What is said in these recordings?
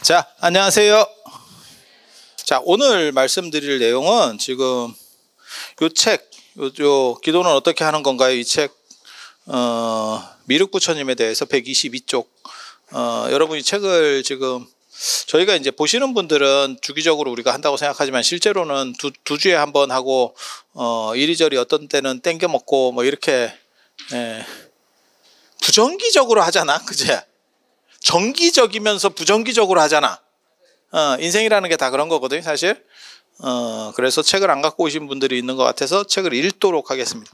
자, 안녕하세요. 자, 오늘 말씀드릴 내용은 지금 요 책, 요 기도는 어떻게 하는 건가요? 이 책, 미륵 부처님에 대해서 122쪽. 여러분 이 책을 지금 저희가 이제 보시는 분들은 주기적으로 우리가 한다고 생각하지만 실제로는 두 주에 한 번 하고, 이리저리 어떤 때는 땡겨 먹고 뭐 이렇게, 부정기적으로 하잖아. 그제? 정기적이면서 부정기적으로 하잖아. 인생이라는 게 다 그런 거거든요, 사실. 그래서 책을 안 갖고 오신 분들이 있는 것 같아서 책을 읽도록 하겠습니다.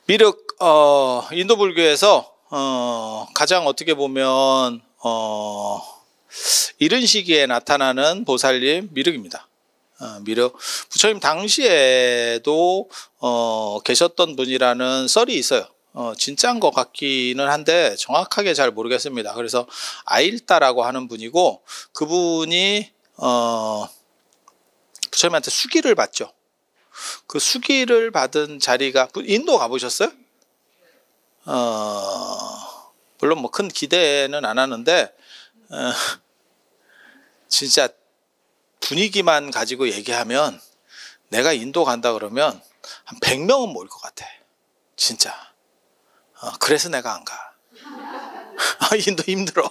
미륵, 인도 불교에서 가장 어떻게 보면 이른 시기에 나타나는 보살님 미륵입니다. 미륵 부처님 당시에도 계셨던 분이라는 썰이 있어요. 진짜인 것 같기는 한데 정확하게 잘 모르겠습니다. 그래서 아일다라고 하는 분이고, 그분이 부처님한테 수기를 받죠. 그 수기를 받은 자리가, 인도 가보셨어요? 물론 뭐 큰 기대는 안 하는데 진짜 분위기만 가지고 얘기하면 내가 인도 간다 그러면 한 100명은 모일 것 같아. 진짜. 그래서 내가 안 가. 인도 힘들어.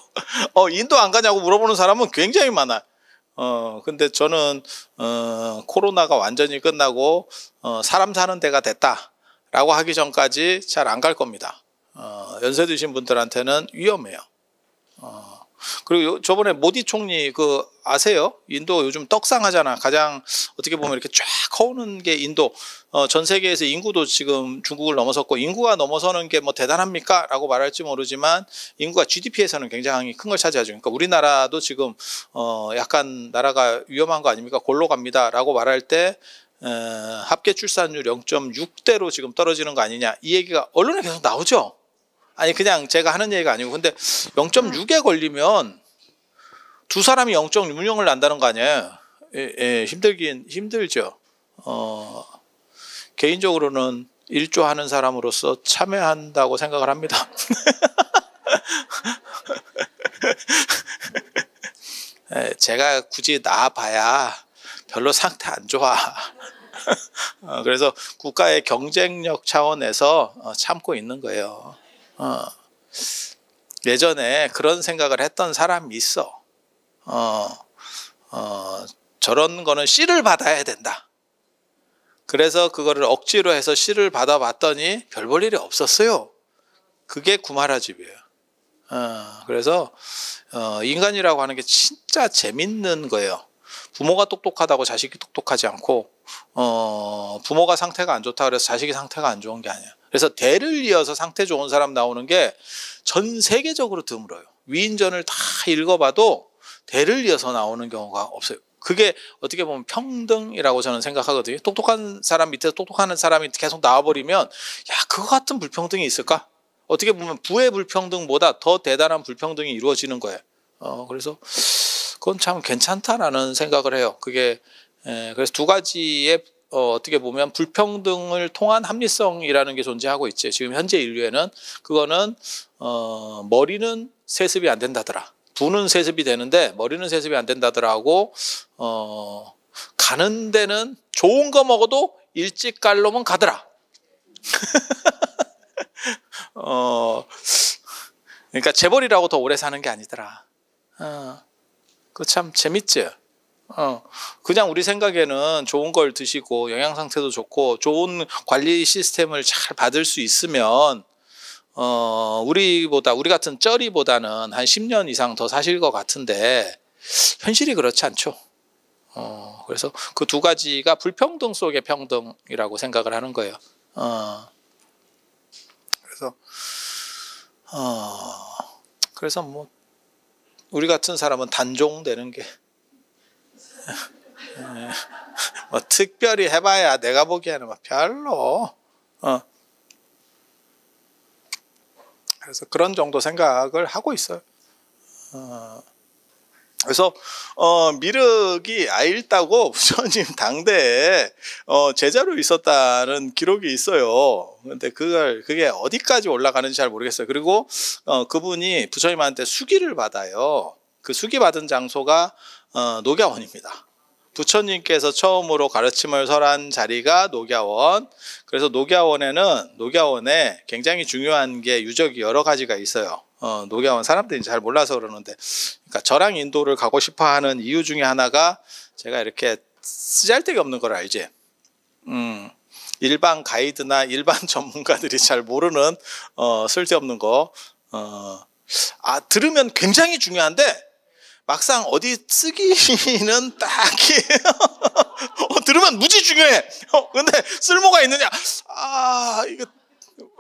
인도 안 가냐고 물어보는 사람은 굉장히 많아. 근데 저는 코로나가 완전히 끝나고 사람 사는 데가 됐다라고 하기 전까지 잘 안 갈 겁니다. 연세 드신 분들한테는 위험해요. 그리고 저번에 모디 총리 아세요? 인도 요즘 떡상하잖아. 가장 어떻게 보면 이렇게 쫙 커오는 게 인도. 전 세계에서 인구도 지금 중국을 넘어섰고, 인구가 넘어서는 게 뭐 대단합니까? 라고 말할지 모르지만 인구가 GDP에서는 굉장히 큰 걸 차지하죠. 그러니까 우리나라도 지금 약간 나라가 위험한 거 아닙니까? 골로 갑니다 라고 말할 때 합계 출산율 0.6대로 지금 떨어지는 거 아니냐, 이 얘기가 언론에 계속 나오죠. 아니 그냥 제가 하는 얘기가 아니고, 근데 0.6에 걸리면 두 사람이 0.6명을 난다는 거 아니에요. 힘들긴 힘들죠. 개인적으로는 일조하는 사람으로서 참여한다고 생각을 합니다. 제가 굳이 나와봐야 별로 상태 안 좋아. 그래서 국가의 경쟁력 차원에서 참고 있는 거예요. 예전에 그런 생각을 했던 사람이 있어. 저런 거는 씨를 받아야 된다. 그래서 그거를 억지로 해서 씨를 받아봤더니 별 볼 일이 없었어요. 그게 구마라집이에요. 그래서 인간이라고 하는 게 진짜 재밌는 거예요. 부모가 똑똑하다고 자식이 똑똑하지 않고, 부모가 상태가 안 좋다 그래서 자식이 상태가 안 좋은 게 아니야. 그래서 대를 이어서 상태 좋은 사람 나오는 게 전 세계적으로 드물어요. 위인전을 다 읽어봐도 대를 이어서 나오는 경우가 없어요. 그게 어떻게 보면 평등이라고 저는 생각하거든요. 똑똑한 사람 밑에서 똑똑한 사람이 계속 나와버리면, 야, 그거 같은 불평등이 있을까? 어떻게 보면 부의 불평등보다 더 대단한 불평등이 이루어지는 거예요. 그래서 그건 참 괜찮다라는 생각을 해요. 그게 그래서 두 가지의 어떻게 보면 불평등을 통한 합리성이라는 게 존재하고 있지. 지금 현재 인류에는 그거는 머리는 세습이 안 된다더라. 부는 세습이 되는데 머리는 세습이 안 된다더라 하고, 가는 데는 좋은 거 먹어도 일찍 갈 놈은 가더라. 그러니까 재벌이라고 더 오래 사는 게 아니더라. 그거 참 재밌지. 그냥 우리 생각에는 좋은 걸 드시고 영양 상태도 좋고 좋은 관리 시스템을 잘 받을 수 있으면 우리 같은 쩌리보다는 한 10년 이상 더 사실 것 같은데 현실이 그렇지 않죠. 그래서 그 두 가지가 불평등 속의 평등이라고 생각을 하는 거예요. 그래서 뭐 우리 같은 사람은 단종되는 게 뭐 특별히 해봐야 내가 보기에는 뭐 별로. 그래서 그런 정도 생각을 하고 있어요. 그래서 미륵이 아일다고 부처님 당대에 제자로 있었다는 기록이 있어요. 근데 그게 어디까지 올라가는지 잘 모르겠어요. 그리고 그분이 부처님한테 수기를 받아요. 그 수기 받은 장소가 녹야원입니다. 부처님께서 처음으로 가르침을 설한 자리가 녹야원. 그래서 녹야원에 굉장히 중요한 게 유적이 여러 가지가 있어요. 녹야원 사람들이 잘 몰라서 그러는데, 그러니까 저랑 인도를 가고 싶어 하는 이유 중에 하나가 제가 이렇게 쓰잘데기 없는 걸 알지. 일반 가이드나 일반 전문가들이 잘 모르는 쓸데없는 거 들으면 굉장히 중요한데 막상 어디 쓰기는 딱히 들으면 무지 중요해. 근데 쓸모가 있느냐? 이거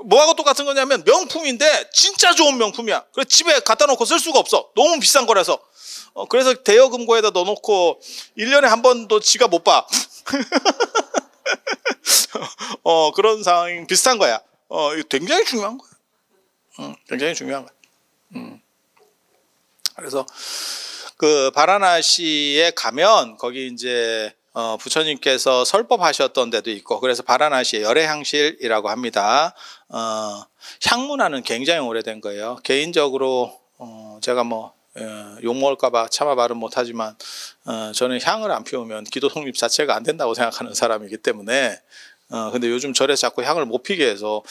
뭐하고 똑같은 거냐면 명품인데 진짜 좋은 명품이야. 그래서 집에 갖다 놓고 쓸 수가 없어. 너무 비싼 거라서. 그래서 대여금고에다 넣어놓고 1년에 한 번도 지가 못 봐. 그런 상황이 비슷한 거야. 이거 굉장히 중요한 거야. 굉장히 중요한 거야. 그래서 그 바라나시에 가면 거기 이제 부처님께서 설법하셨던 데도 있고, 그래서 바라나시의 열애향실이라고 합니다. 향문화는 굉장히 오래된 거예요. 개인적으로 제가 뭐 욕먹을까봐 차마 말은 못하지만 저는 향을 안 피우면 기도 성립 자체가 안 된다고 생각하는 사람이기 때문에 근데 요즘 절에서 자꾸 향을 못 피게 해서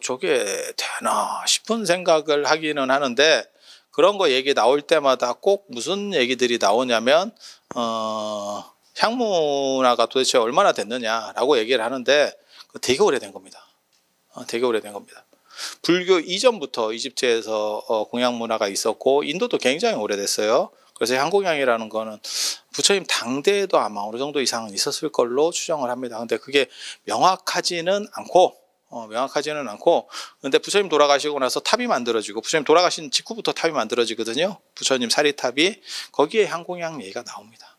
저게 되나 싶은 생각을 하기는 하는데, 그런 거 얘기 나올 때마다 꼭 무슨 얘기들이 나오냐면 향문화가 도대체 얼마나 됐느냐라고 얘기를 하는데 되게 오래된 겁니다. 되게 오래된 겁니다. 불교 이전부터 이집트에서 공양 문화가 있었고 인도도 굉장히 오래됐어요. 그래서 향공양이라는 거는 부처님 당대에도 아마 어느 정도 이상은 있었을 걸로 추정을 합니다. 근데 그게 명확하지는 않고 근데 부처님 돌아가시고 나서 탑이 만들어지고, 부처님 돌아가신 직후부터 탑이 만들어지거든요. 부처님 사리탑이. 거기에 향공양 얘기가 나옵니다.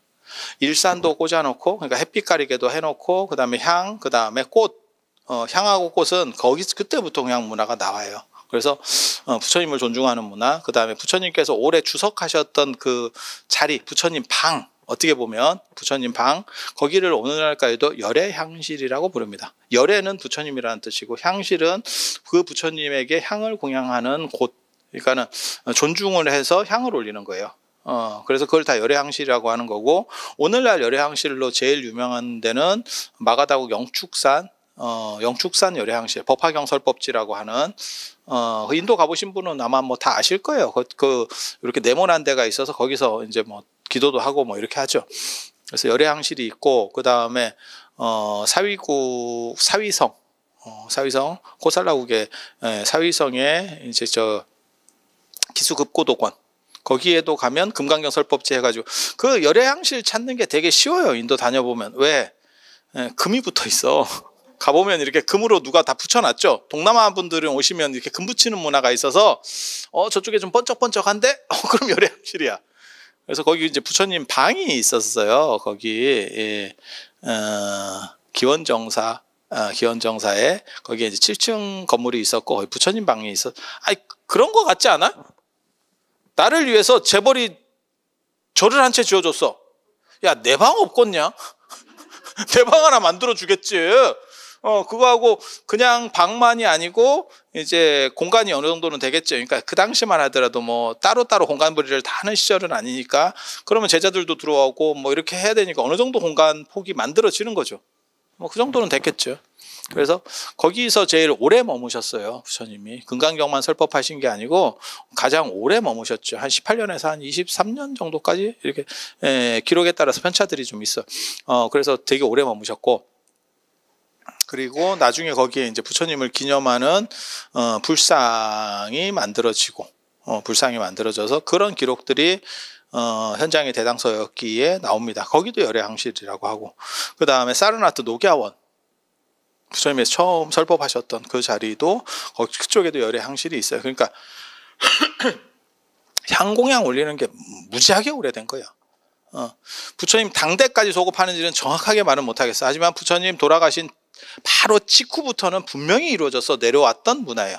일산도 꽂아놓고, 그러니까 햇빛 가리개도 해놓고, 그 다음에 향, 그 다음에 꽃, 향하고 꽃은 그때부터 그냥 문화가 나와요. 그래서 부처님을 존중하는 문화, 그 다음에 부처님께서 오래 주석하셨던 그 자리, 부처님 방, 어떻게 보면 부처님 방, 거기를 오늘날까지도 열애향실이라고 부릅니다. 열애는 부처님이라는 뜻이고 향실은 그 부처님에게 향을 공양하는 곳, 그러니까는 존중을 해서 향을 올리는 거예요. 그래서 그걸 다 열애향실이라고 하는 거고, 오늘날 열애향실로 제일 유명한 데는 마가다국 영축산 열애향실, 법화경설법지라고 하는 인도 가보신 분은 아마 뭐 다 아실 거예요. 이렇게 네모난 데가 있어서 거기서 이제 뭐 기도도 하고 뭐 이렇게 하죠. 그래서 열애향실이 있고, 그 다음에 사위성 고살라국의 사위성에 이제 기수급고도권, 거기에도 가면 금강경설법지 해가지고 그 열애향실 찾는 게 되게 쉬워요. 인도 다녀보면. 왜? 금이 붙어 있어. 가보면 이렇게 금으로 누가 다 붙여놨죠. 동남아 분들은 오시면 이렇게 금 붙이는 문화가 있어서 저쪽에 좀 번쩍번쩍한데 그럼 열애향실이야. 그래서 거기 이제 부처님 방이 있었어요. 거기 기원정사에 거기에 이제 7층 건물이 있었고 거기 부처님 방이 있었. 그런 거 같지 않아? 나를 위해서 재벌이 절을 한 채 지어줬어. 야, 내 방 없겠냐? 내 방 하나 만들어 주겠지. 그거하고 그냥 방만이 아니고 이제 공간이 어느 정도는 되겠죠. 그러니까 그 당시만 하더라도 뭐 따로따로 공간 분리를 다 하는 시절은 아니니까, 그러면 제자들도 들어오고 뭐 이렇게 해야 되니까 어느 정도 공간 폭이 만들어지는 거죠. 뭐 그 정도는 됐겠죠. 그래서 거기서 제일 오래 머무셨어요. 부처님이 금강경만 설법하신 게 아니고 가장 오래 머무셨죠. 한 18년에서 한 23년 정도까지 이렇게 기록에 따라서 편차들이 좀 있어. 그래서 되게 오래 머무셨고, 그리고 나중에 거기에 이제 부처님을 기념하는 불상이 만들어져서 그런 기록들이 현장의 대당서였기에 나옵니다. 거기도 열애향실이라고 하고, 그 다음에 사르나트 녹야원, 부처님이 처음 설법하셨던 그 자리도 그쪽에도 열애향실이 있어요. 그러니까 향공양 올리는 게 무지하게 오래된 거야. 부처님 당대까지 소급하는지는 정확하게 말은 못하겠어. 하지만 부처님 돌아가신 바로 직후부터는 분명히 이루어져서 내려왔던 문화예요.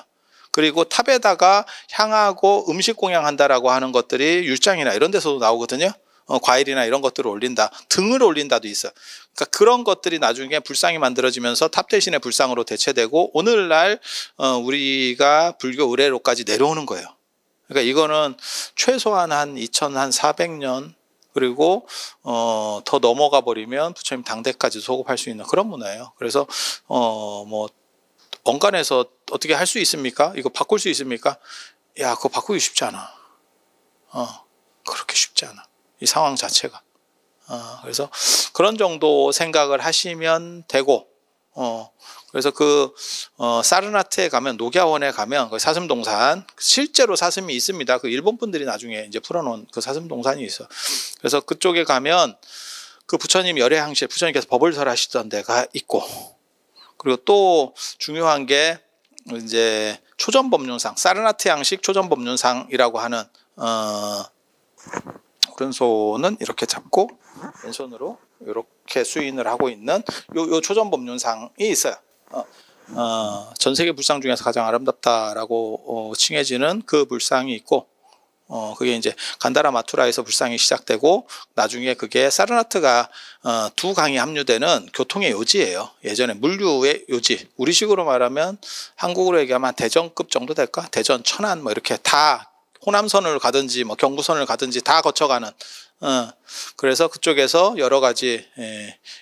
그리고 탑에다가 향하고 음식 공양한다라고 하는 것들이 율장이나 이런 데서도 나오거든요. 과일이나 이런 것들을 올린다, 등을 올린다도 있어요. 그러니까 그런 것들이 나중에 불상이 만들어지면서 탑 대신에 불상으로 대체되고 오늘날 우리가 불교 의례로까지 내려오는 거예요. 그러니까 이거는 최소한 한 2400년 그리고 더 넘어가 버리면 부처님 당대까지 소급할 수 있는 그런 문화예요. 그래서 뭐 원간에서 어떻게 할 수 있습니까? 이거 바꿀 수 있습니까? 야, 그거 바꾸기 쉽지 않아. 그렇게 쉽지 않아. 이 상황 자체가. 그래서 그런 정도 생각을 하시면 되고, 그래서 사르나트에 가면, 녹야원에 가면, 그 사슴동산, 실제로 사슴이 있습니다. 그 일본 분들이 나중에 이제 풀어놓은 그 사슴동산이 있어. 그래서 그쪽에 가면 그 부처님 열애항실, 부처님께서 법을 설하시던 데가 있고, 그리고 또 중요한 게 이제 초전법륜상, 사르나트 양식 초전법륜상이라고 하는, 오른손은 이렇게 잡고 왼손으로 이렇게 수인을 하고 있는 요 초전법륜상이 있어요. 전 세계 불상 중에서 가장 아름답다라고 칭해지는 그 불상이 있고, 그게 이제 간다라 마투라에서 불상이 시작되고 나중에 그게 사르나트가 두 강이 합류되는 교통의 요지예요. 예전에 물류의 요지. 우리식으로 말하면 한국으로 얘기하면 대전급 정도 될까? 대전, 천안 뭐 이렇게 다 호남선을 가든지 뭐 경부선을 가든지 다 거쳐가는. 그래서 그쪽에서 여러 가지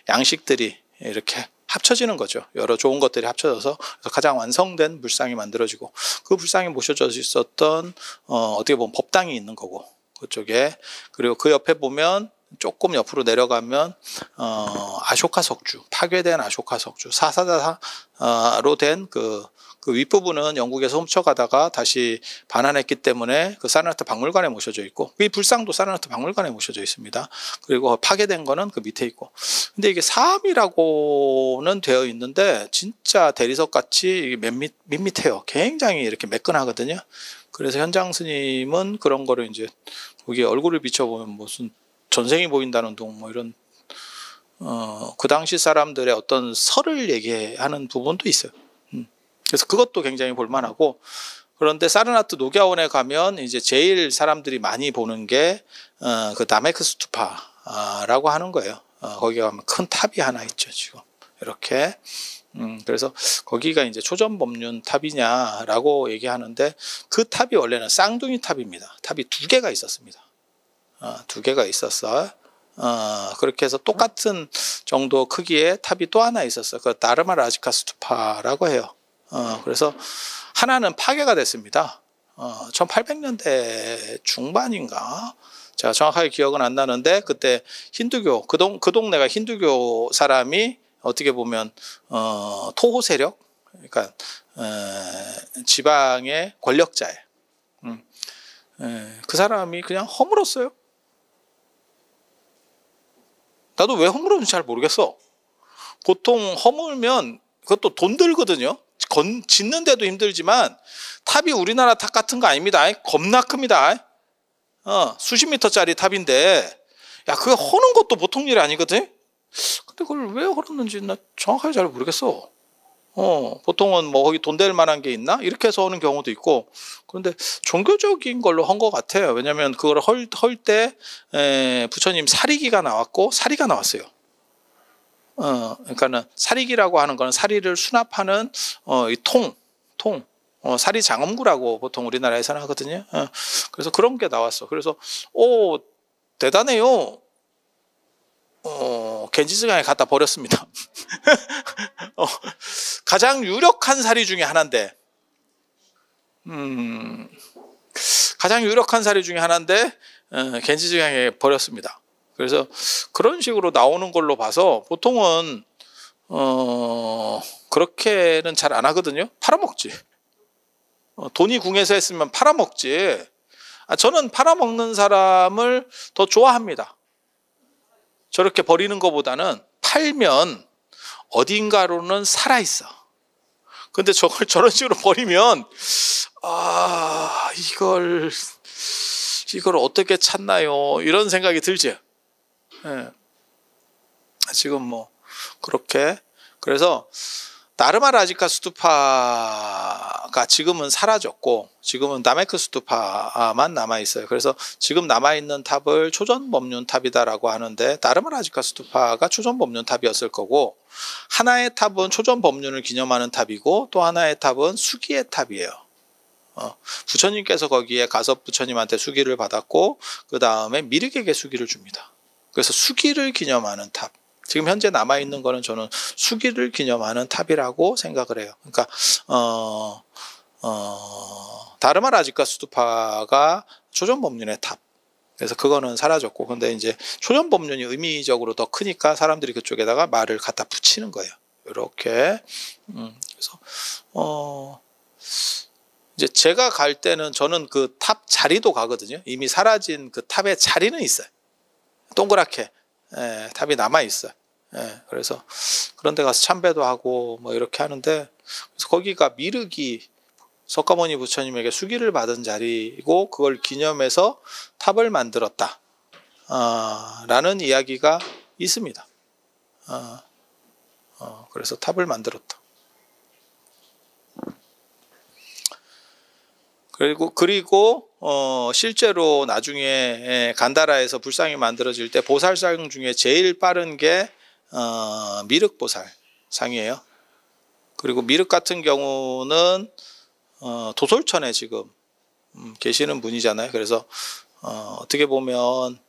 양식들이 이렇게 합쳐지는 거죠. 여러 좋은 것들이 합쳐져서 가장 완성된 불상이 만들어지고, 그 불상이 모셔져 있었던 어떻게 보면 법당이 있는 거고 그쪽에. 그리고 그 옆에 보면 조금 옆으로 내려가면 아쇼카 석주, 파괴된 아쇼카 석주, 사사다로 된 그 윗부분은 영국에서 훔쳐가다가 다시 반환했기 때문에 그 사르나트 박물관에 모셔져 있고, 이 불상도 사르나트 박물관에 모셔져 있습니다. 그리고 파괴된 거는 그 밑에 있고. 근데 이게 사암이라고는 되어 있는데 진짜 대리석 같이 밋밋해요. 굉장히 이렇게 매끈하거든요. 그래서 현장 스님은 그런 거를 이제 거기에 얼굴을 비춰보면 무슨 전생이 보인다는 둥 뭐 이런 그 당시 사람들의 어떤 설을 얘기하는 부분도 있어요. 그래서 그것도 굉장히 볼만하고, 그런데 사르나트 녹야원에 가면 이제 제일 사람들이 많이 보는 게 그 나메크 스투파라고 하는 거예요. 거기 가면 큰 탑이 하나 있죠, 지금 이렇게. 그래서 거기가 이제 초전법륜 탑이냐라고 얘기하는데, 그 탑이 원래는 쌍둥이 탑입니다. 탑이 두 개가 있었습니다. 두 개가 있었어요. 그렇게 해서 똑같은 정도 크기의 탑이 또 하나 있었어요. 그 다르마 라지카 스투파라고 해요. 그래서 하나는 파괴가 됐습니다. 1800년대 중반인가? 제가 정확하게 기억은 안 나는데, 그때 힌두교, 그 동네가 힌두교 사람이 어떻게 보면 토호 세력, 그러니까 지방의 권력자예요. 그 사람이 그냥 허물었어요. 나도 왜 허물었는지 잘 모르겠어. 보통 허물면 그것도 돈 들거든요. 짓는데도 힘들지만 탑이 우리나라 탑 같은 거 아닙니다. 겁나 큽니다. 수십 미터짜리 탑인데, 야, 그거 허는 것도 보통 일이 아니거든. 근데 그걸 왜 허렸는지 나 정확하게 잘 모르겠어. 보통은 뭐 거기 돈 될 만한 게 있나? 이렇게 해서 하는 경우도 있고. 그런데 종교적인 걸로 한 것 같아요. 왜냐하면 그걸 헐 때 부처님 사리기가 나왔고 사리가 나왔어요. 그러니까는 사리기라고 하는 거는 사리를 수납하는 이 통, 사리 장엄구라고 보통 우리나라에서는 하거든요. 그래서 그런 게 나왔어. 그래서 대단해요. 겐지스강에 갖다 버렸습니다. 가장 유력한 사리 중에 하나인데, 가장 유력한 사리 중에 하나인데 겐지스강에 버렸습니다. 그래서 그런 식으로 나오는 걸로 봐서 보통은 그렇게는 잘 안 하거든요. 팔아먹지. 돈이 궁해서 했으면 팔아먹지. 저는 팔아먹는 사람을 더 좋아합니다. 저렇게 버리는 것보다는 팔면 어딘가로는 살아있어. 근데 저걸 저런 식으로 버리면 이걸 어떻게 찾나요? 이런 생각이 들지. 지금 뭐 그렇게. 그래서 나르마 라지카 스투파가 지금은 사라졌고 지금은 나메크 스투파만 남아 있어요. 그래서 지금 남아 있는 탑을 초전법륜 탑이다라고 하는데 나르마 라지카 스투파가 초전법륜 탑이었을 거고, 하나의 탑은 초전법륜을 기념하는 탑이고 또 하나의 탑은 수기의 탑이에요. 부처님께서 거기에 가섭 부처님한테 수기를 받았고 그 다음에 미륵에게 수기를 줍니다. 그래서 수기를 기념하는 탑. 지금 현재 남아있는 거는 저는 수기를 기념하는 탑이라고 생각을 해요. 그러니까 다르마 라지카 스투파가 초전법륜의 탑. 그래서 그거는 사라졌고, 근데 이제 초전법륜이 의미적으로 더 크니까 사람들이 그쪽에다가 말을 갖다 붙이는 거예요. 이렇게. 그래서 이제 제가 갈 때는 저는 그 탑 자리도 가거든요. 이미 사라진 그 탑의 자리는 있어요. 동그랗게. 예, 탑이 남아 있어요. 예, 그래서 그런 데 가서 참배도 하고 뭐 이렇게 하는데, 그래서 거기가 미륵이 석가모니 부처님에게 수기를 받은 자리고 그걸 기념해서 탑을 만들었다 라는 이야기가 있습니다. 그래서 탑을 만들었다. 그리고 실제로 나중에 간다라에서 불상이 만들어질 때 보살상 중에 제일 빠른 게 미륵보살상이에요. 그리고 미륵 같은 경우는 도솔천에 지금 계시는 분이잖아요. 그래서 어떻게 보면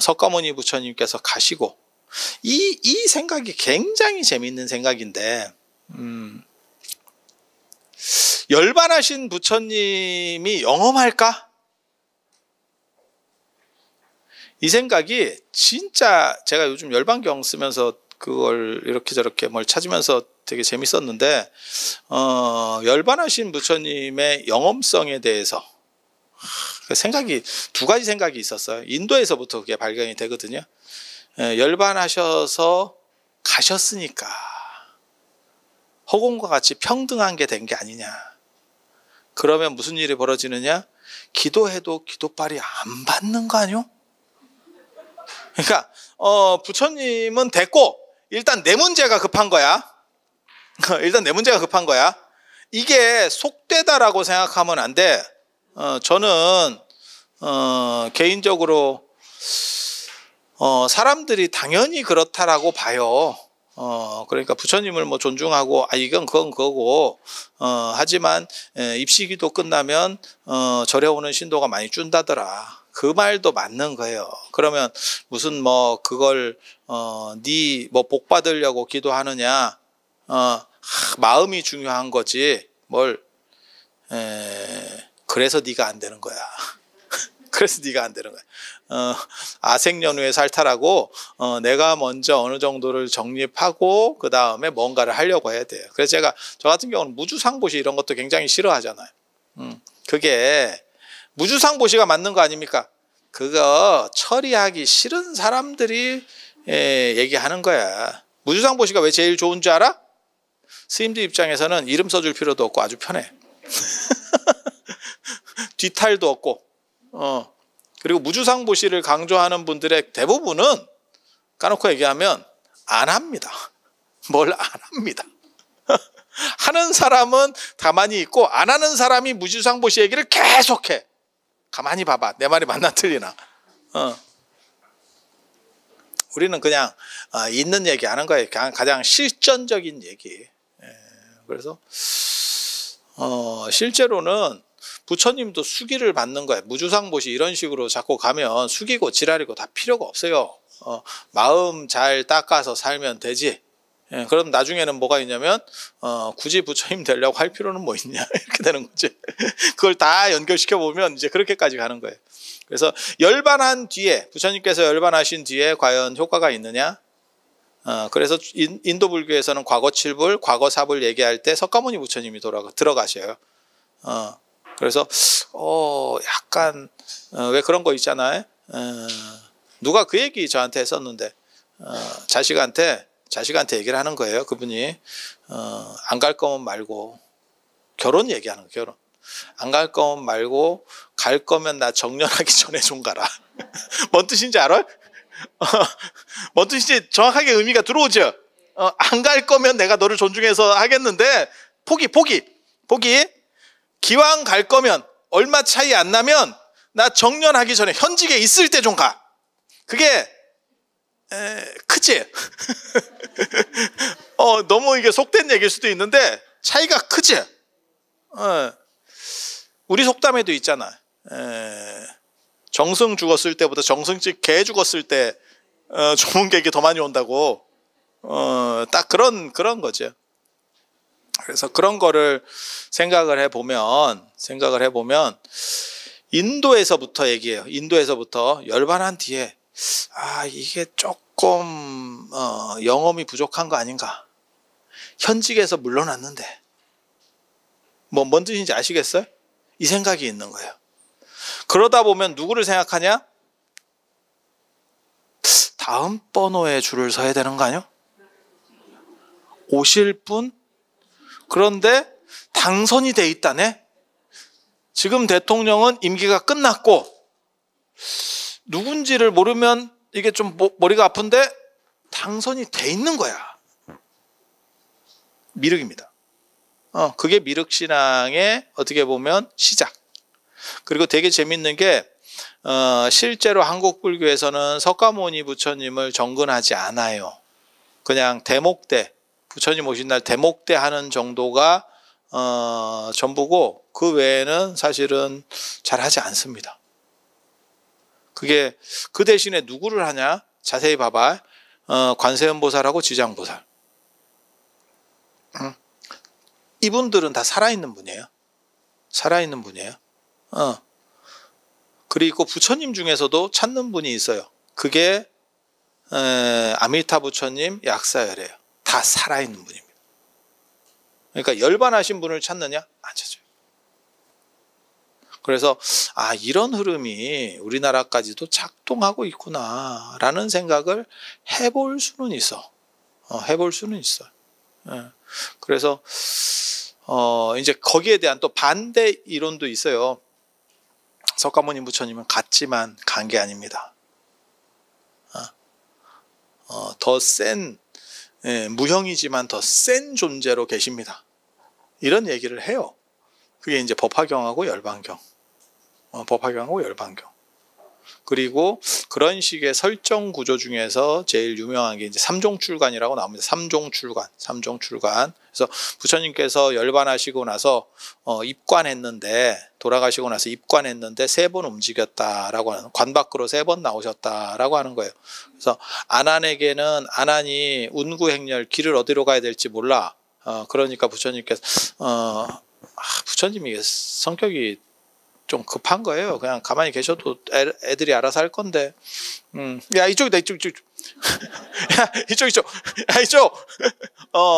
석가모니 부처님께서 가시고, 이 생각이 굉장히 재미있는 생각인데, 열반하신 부처님이 영험할까? 이 생각이 진짜, 제가 요즘 열반경 쓰면서 그걸 이렇게 저렇게 뭘 찾으면서 되게 재밌었는데, 열반하신 부처님의 영험성에 대해서 생각이, 두 가지 생각이 있었어요. 인도에서부터 그게 발견이 되거든요. 열반하셔서 가셨으니까 허공과 같이 평등한 게 된 게 아니냐. 그러면 무슨 일이 벌어지느냐? 기도해도 기도빨이 안 받는 거 아니요? 그러니까 부처님은 됐고 일단 내 문제가 급한 거야. 일단 내 문제가 급한 거야. 이게 속되다라고 생각하면 안 돼. 저는 개인적으로 사람들이 당연히 그렇다라고 봐요. 그러니까 부처님을 뭐 존중하고 이건 그건 그거고, 하지만 입시기도 끝나면 절에 오는 신도가 많이 준다더라. 그 말도 맞는 거예요. 그러면 무슨 뭐 그걸 네 뭐 복 받으려고 기도하느냐? 마음이 중요한 거지. 그래서 네가 안 되는 거야. 그래서 네가 안 되는 거야. 아생연후에 살타라고 내가 먼저 어느 정도를 정립하고 그 다음에 뭔가를 하려고 해야 돼요. 그래서 저 같은 경우는 무주상보시 이런 것도 굉장히 싫어하잖아요. 그게 무주상보시가 맞는 거 아닙니까? 그거 처리하기 싫은 사람들이 얘기하는 거야. 무주상보시가 왜 제일 좋은 줄 알아? 스님들 입장에서는 이름 써줄 필요도 없고 아주 편해. 뒤탈도 없고. 그리고 무주상보시를 강조하는 분들의 대부분은 까놓고 얘기하면 안 합니다. 뭘 안 합니다. 하는 사람은 가만히 있고 안 하는 사람이 무주상보시 얘기를 계속해. 가만히 봐봐. 내 말이 맞나 틀리나. 우리는 그냥 있는 얘기 하는 거예요. 가장 실전적인 얘기. 그래서 실제로는 부처님도 수기를 받는 거예요. 무주상보시 이런 식으로 자꾸 가면 수기고 지랄이고 다 필요가 없어요. 마음 잘 닦아서 살면 되지. 그럼 나중에는 뭐가 있냐면 굳이 부처님 되려고 할 필요는 뭐 있냐 이렇게 되는 거지. 그걸 다 연결시켜 보면 이제 그렇게까지 가는 거예요. 그래서 열반한 뒤에, 부처님께서 열반하신 뒤에 과연 효과가 있느냐? 그래서 인도 불교에서는 과거 7불, 과거 4불 얘기할 때 석가모니 부처님이 들어가셔요. 그래서 약간 왜 그런 거 있잖아요. 누가 그 얘기 저한테 했었는데 자식한테 얘기를 하는 거예요. 그분이 안 갈 거면 말고, 결혼 얘기하는 거예요. 결혼 안 갈 거면 말고 갈 거면 나 정년하기 전에 좀 가라. 뭔 뜻인지 알아요? 뭔 뜻인지 정확하게 의미가 들어오죠. 안 갈 거면 내가 너를 존중해서 하겠는데 포기. 기왕 갈 거면 얼마 차이 안 나면 나 정년하기 전에 현직에 있을 때 좀 가. 그게 크지? 너무 이게 속된 얘기일 수도 있는데 차이가 크지? 우리 속담에도 있잖아. 정승 죽었을 때보다 정승집 개 죽었을 때 좋은 객이 더 많이 온다고. 딱 그런 거죠. 그래서 그런 거를 생각을 해보면 인도에서부터 얘기해요. 인도에서부터 열반한 뒤에 이게 조금 영험이 부족한 거 아닌가. 현직에서 물러났는데 뭔 뜻인지 아시겠어요? 이 생각이 있는 거예요. 그러다 보면 누구를 생각하냐? 다음 번호에 줄을 서야 되는 거 아니요? 오실 분? 그런데 당선이 돼 있다네? 지금 대통령은 임기가 끝났고 누군지를 모르면 이게 좀 머리가 아픈데 당선이 돼 있는 거야. 미륵입니다. 그게 미륵신앙의 어떻게 보면 시작. 그리고 되게 재밌는 게 실제로 한국 불교에서는 석가모니 부처님을 정근하지 않아요. 그냥 대목대, 부처님 오신 날 대목대 하는 정도가 전부고 그 외에는 사실은 잘 하지 않습니다. 그게 그 대신에 누구를 하냐? 자세히 봐봐. 관세음보살하고 지장보살. 이분들은 다 살아있는 분이에요. 살아있는 분이에요. 그리고 부처님 중에서도 찾는 분이 있어요. 그게 아미타 부처님 약사열이에요. 다 살아있는 분입니다. 그러니까 열반하신 분을 찾느냐? 안 찾아요. 그래서 이런 흐름이 우리나라까지도 작동하고 있구나 라는 생각을 해볼 수는 있어. 해볼 수는 있어. 그래서 이제 거기에 대한 또 반대 이론도 있어요. 석가모니 부처님은 갔지만 간 게 아닙니다. 더 센 무형이지만 더 센 존재로 계십니다. 이런 얘기를 해요. 그게 이제 법화경하고 열반경. 법화경하고 열반경. 그리고 그런 식의 설정 구조 중에서 제일 유명한 게 이제 삼종출관이라고 나옵니다. 삼종출관. 그래서 부처님께서 열반하시고 나서 입관했는데 돌아가시고 나서 입관했는데 3번 움직였다라고 하는, 관 밖으로 3번 나오셨다라고 하는 거예요. 그래서 아난에게는 아난이 운구행렬 길을 어디로 가야 될지 몰라. 그러니까 부처님께서 부처님이 성격이 좀 급한 거예요. 그냥 가만히 계셔도 애들이 알아서 할 건데. 야, 이쪽이다, 이쪽. 야, 이쪽. 야, 이쪽.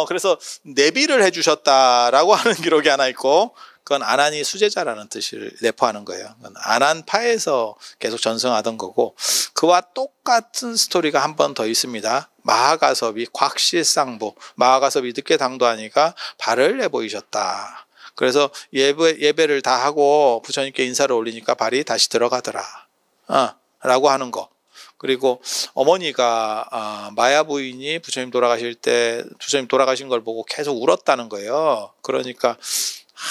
그래서 내비를 해주셨다라고 하는 기록이 하나 있고, 그건 아난이 수제자라는 뜻을 내포하는 거예요. 그건 아난파에서 계속 전승하던 거고, 그와 똑같은 스토리가 한 번 더 있습니다. 마하가섭이 곽실상보, 마하가섭이 늦게 당도하니까 발을 내보이셨다. 그래서 예배를 다 하고 부처님께 인사를 올리니까 발이 다시 들어가더라. 라고 하는 거. 그리고 어머니가 마야 부인이 부처님 돌아가실 때 부처님 돌아가신 걸 보고 계속 울었다는 거예요. 그러니까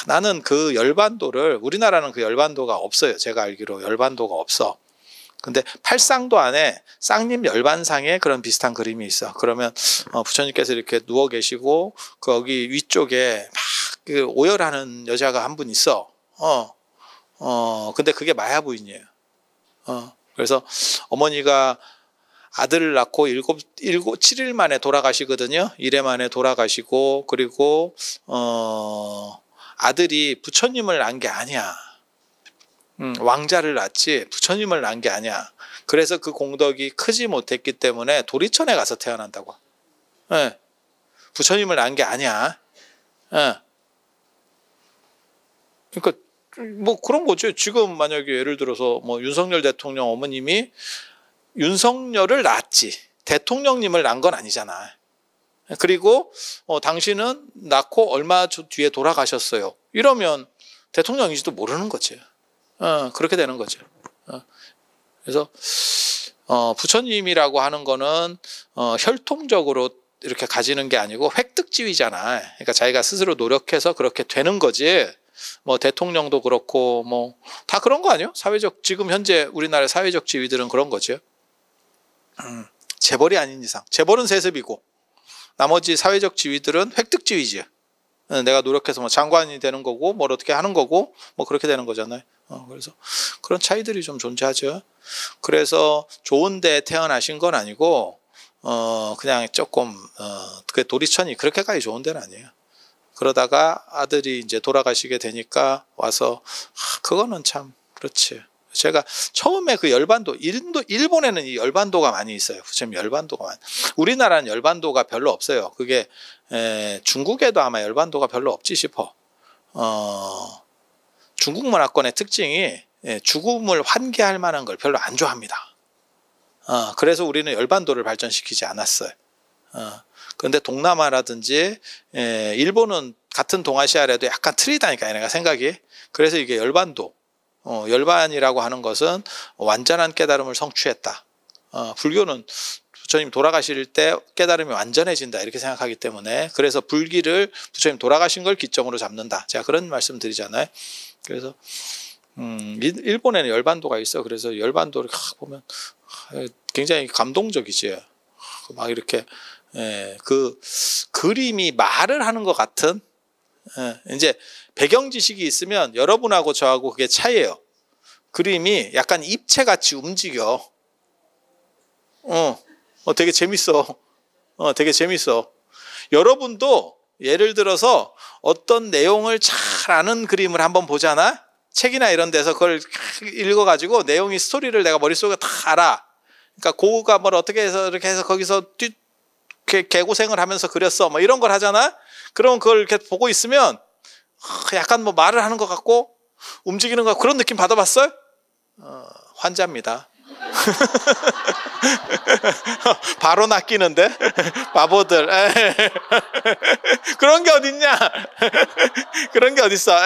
나는 그 열반도를, 우리나라는 그 열반도가 없어요. 제가 알기로 열반도가 없어. 근데 팔상도 안에 쌍림 열반상에 그런 비슷한 그림이 있어. 그러면 부처님께서 이렇게 누워 계시고 거기 위쪽에 막 그 오열하는 여자가 한 분 있어. 근데 그게 마야 부인이에요. 그래서 어머니가 아들을 낳고 7일 만에 돌아가시거든요. 1회 만에 돌아가시고, 그리고 아들이 부처님을 낳은 게 아니야. 왕자를 낳지 부처님을 낳은 게 아니야. 그래서 그 공덕이 크지 못했기 때문에 도리천에 가서 태어난다고. 부처님을 낳은 게 아니야. 그러니까 뭐 그런 거죠. 지금 만약에 예를 들어서 뭐 윤석열 대통령 어머님이 윤석열을 낳았지 대통령님을 낳은 건 아니잖아. 그리고 당신은 낳고 얼마 뒤에 돌아가셨어요. 이러면 대통령인지도 모르는 거지. 그렇게 되는 거죠. 그래서 부처님이라고 하는 거는 혈통적으로 이렇게 가지는 게 아니고 획득주의잖아. 그러니까 자기가 스스로 노력해서 그렇게 되는 거지. 뭐 대통령도 그렇고 뭐 다 그런 거 아니에요? 사회적 지금 현재 우리나라의 사회적 지위들은 그런 거죠. 재벌이 아닌 이상. 재벌은 세습이고 나머지 사회적 지위들은 획득주의지. 내가 노력해서 뭐 장관이 되는 거고 뭘 어떻게 하는 거고 뭐 그렇게 되는 거잖아요. 그래서 그런 차이들이 좀 존재하죠. 그래서 좋은데 태어나신 건 아니고 그냥 조금 그 도리천이 그렇게까지 좋은 데는 아니에요. 그러다가 아들이 이제 돌아가시게 되니까 와서 그거는 참 그렇지. 제가 처음에 그 열반도 일본에는 이 열반도가 많이 있어요. 부처님 열반도가 많이. 우리나라는 열반도가 별로 없어요. 그게 중국에도 아마 열반도가 별로 없지 싶어. 중국 문화권의 특징이 죽음을 환기할 만한 걸 별로 안 좋아합니다. 그래서 우리는 열반도를 발전시키지 않았어요. 그런데 동남아라든지 일본은 같은 동아시아라도 약간 틀리다니까 내가 생각이. 그래서 이게 열반도 열반이라고 하는 것은 완전한 깨달음을 성취했다. 불교는 부처님 돌아가실 때 깨달음이 완전해진다 이렇게 생각하기 때문에 그래서 불기를 부처님 돌아가신 걸 기점으로 잡는다. 제가 그런 말씀 드리잖아요. 그래서 일본에는 열반도가 있어. 그래서 열반도를 보면 굉장히 감동적이지. 막 이렇게 그 그림이 말을 하는 것 같은 이제 배경 지식이 있으면 여러분하고 저하고 그게 차이예요. 그림이 약간 입체같이 움직여. 되게 재밌어. 되게 재밌어. 여러분도 예를 들어서 어떤 내용을 잘 아는 그림을 한번 보잖아. 책이나 이런 데서 그걸 읽어가지고 내용이 스토리를 내가 머릿속에 다 알아. 그러니까 고우가 뭘 어떻게 해서 이렇게 해서 거기서 개고생을 하면서 그렸어. 뭐 이런 걸 하잖아. 그럼 그걸 이렇게 보고 있으면 약간 뭐 말을 하는 것 같고 움직이는 것 같고 그런 느낌 받아봤어요? 환자입니다. 바로 낚이는데 바보들. 그런 게 어딨냐? 그런 게 어딨어?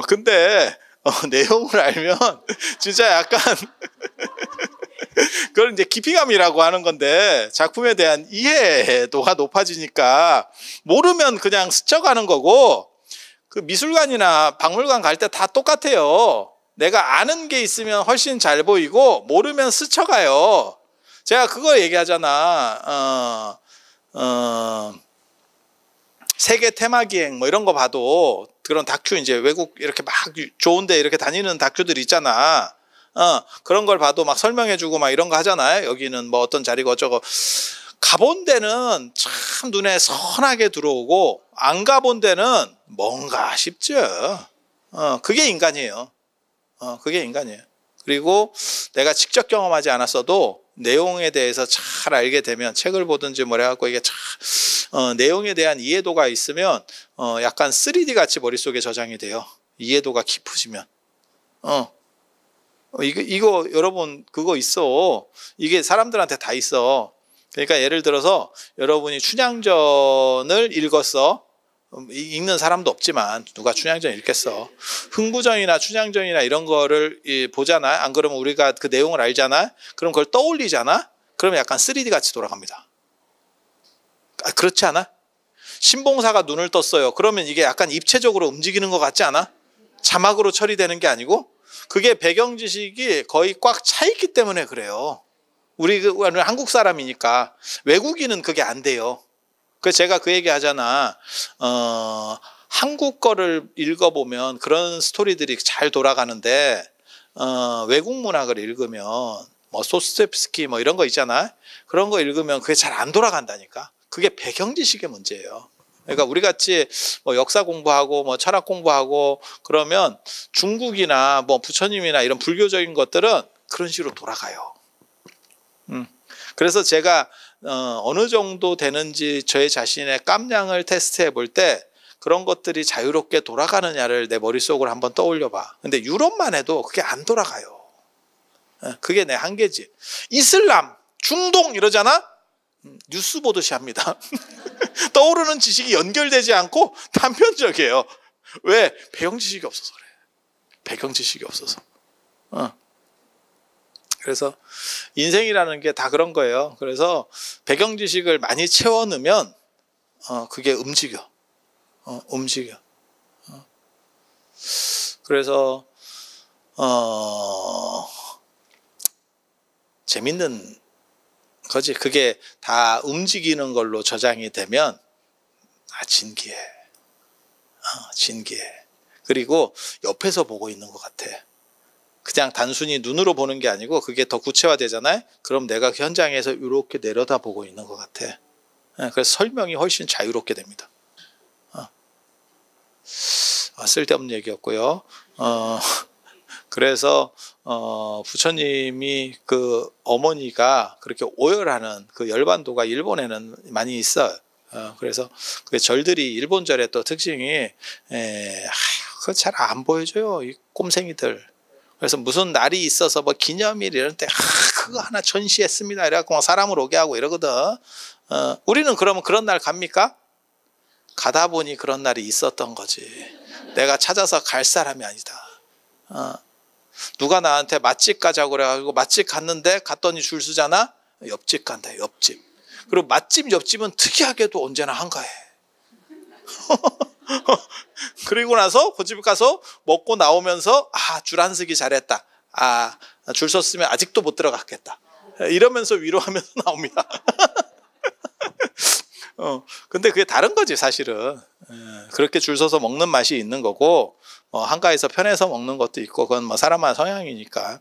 근데 내용을 알면 진짜 약간 그걸 이제 깊이감이라고 하는 건데 작품에 대한 이해도가 높아지니까 모르면 그냥 스쳐가는 거고 그 미술관이나 박물관 갈 때 다 똑같아요. 내가 아는 게 있으면 훨씬 잘 보이고 모르면 스쳐가요. 제가 그거 얘기하잖아. 세계 테마기행 뭐 이런 거 봐도 그런 다큐 이제 외국 이렇게 막 좋은데 이렇게 다니는 다큐들 있잖아. 그런 걸 봐도 막 설명해주고 막 이런 거 하잖아요. 여기는 뭐 어떤 자리가 어쩌고. 가본 데는 참 눈에 선하게 들어오고 안 가본 데는 뭔가 싶죠. 그게 인간이에요. 그게 인간이에요. 그리고 내가 직접 경험하지 않았어도 내용에 대해서 잘 알게 되면 책을 보든지 뭐 해갖고 이게 내용에 대한 이해도가 있으면 약간 3D 같이 머릿속에 저장이 돼요. 이해도가 깊으시면. 이거 여러분 그거 있어. 이게 사람들한테 다 있어. 그러니까 예를 들어서 여러분이 춘향전을 읽었어. 읽는 사람도 없지만 누가 춘향전 읽겠어. 흥부전이나 춘향전이나 이런 거를 보잖아. 안 그러면 우리가 그 내용을 알잖아. 그럼 그걸 떠올리잖아. 그러면 약간 3D 같이 돌아갑니다. 그렇지 않아? 신봉사가 눈을 떴어요. 그러면 이게 약간 입체적으로 움직이는 것 같지 않아? 자막으로 처리되는 게 아니고 그게 배경 지식이 거의 꽉 차 있기 때문에 그래요. 우리는 한국 사람이니까. 외국인은 그게 안 돼요. 그래서 제가 그 얘기 하잖아. 한국 거를 읽어보면 그런 스토리들이 잘 돌아가는데 외국 문학을 읽으면 뭐 소스텝스키 뭐 이런 거 있잖아. 그런 거 읽으면 그게 잘 안 돌아간다니까. 그게 배경 지식의 문제예요. 그러니까 우리 같이 뭐 역사 공부하고 뭐 철학 공부하고 그러면 중국이나 뭐 부처님이나 이런 불교적인 것들은 그런 식으로 돌아가요. 그래서 제가 어느 정도 되는지 저의 자신의 깜냥을 테스트해 볼 때 그런 것들이 자유롭게 돌아가느냐를 내 머릿속으로 한번 떠올려 봐. 근데 유럽만 해도 그게 안 돌아가요. 그게 내 한계지. 이슬람, 중동 이러잖아? 뉴스 보듯이 합니다. 떠오르는 지식이 연결되지 않고 단편적이에요. 왜? 배경 지식이 없어서 그래. 배경 지식이 없어서. 그래서 인생이라는 게 다 그런 거예요. 그래서 배경 지식을 많이 채워 넣으면 그게 움직여. 움직여. 그래서 재밌는 거지. 그게 다 움직이는 걸로 저장이 되면 진기해. 진기해. 그리고 옆에서 보고 있는 것 같아. 그냥 단순히 눈으로 보는 게 아니고 그게 더 구체화되잖아요. 그럼 내가 현장에서 이렇게 내려다보고 있는 것 같아. 그래서 설명이 훨씬 자유롭게 됩니다. 쓸데없는 얘기였고요. 그래서 부처님이 그 어머니가 그렇게 오열하는 그 열반도가 일본에는 많이 있어요. 그래서 그 절들이 일본절의 또 특징이 그거 잘 안 보여줘요, 이 꼼생이들. 그래서 무슨 날이 있어서 뭐 기념일 이런 때 그거 하나 전시했습니다 이래갖고 막 사람을 오게 하고 이러거든. 우리는 그러면 그런 날 갑니까? 가다 보니 그런 날이 있었던 거지. 내가 찾아서 갈 사람이 아니다. 누가 나한테 맛집 가자고 그래가지고 맛집 갔는데 갔더니 줄 서잖아. 옆집 간다, 옆집. 그리고 맛집 옆집은 특이하게도 언제나 한가해. 그리고 나서 그 집 가서 먹고 나오면서 줄 안 서기 잘했다. 줄 섰으면 아직도 못 들어갔겠다. 이러면서 위로하면서 나옵니다. 근데 그게 다른 거지 사실은. 그렇게 줄 서서 먹는 맛이 있는 거고 한가해서 편해서 먹는 것도 있고 그건 뭐 사람마다 성향이니까.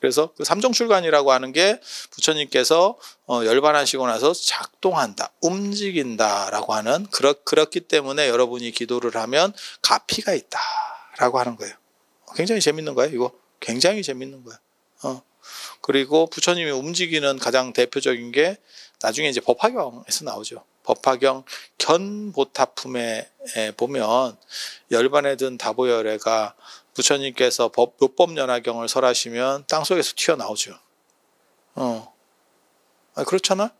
그래서 그 삼종출관이라고 하는 게 부처님께서 열반하시고 나서 작동한다, 움직인다라고 하는 그렇기 때문에 여러분이 기도를 하면 가피가 있다라고 하는 거예요. 굉장히 재밌는 거예요. 이거 굉장히 재밌는 거예요. 그리고 부처님이 움직이는 가장 대표적인 게 나중에 이제 법화경에서 나오죠. 법화경 견보타품에 보면 열반에 든 다보열애가 부처님께서 묘법연화경을 설하시면 땅속에서 튀어나오죠. 그렇잖아.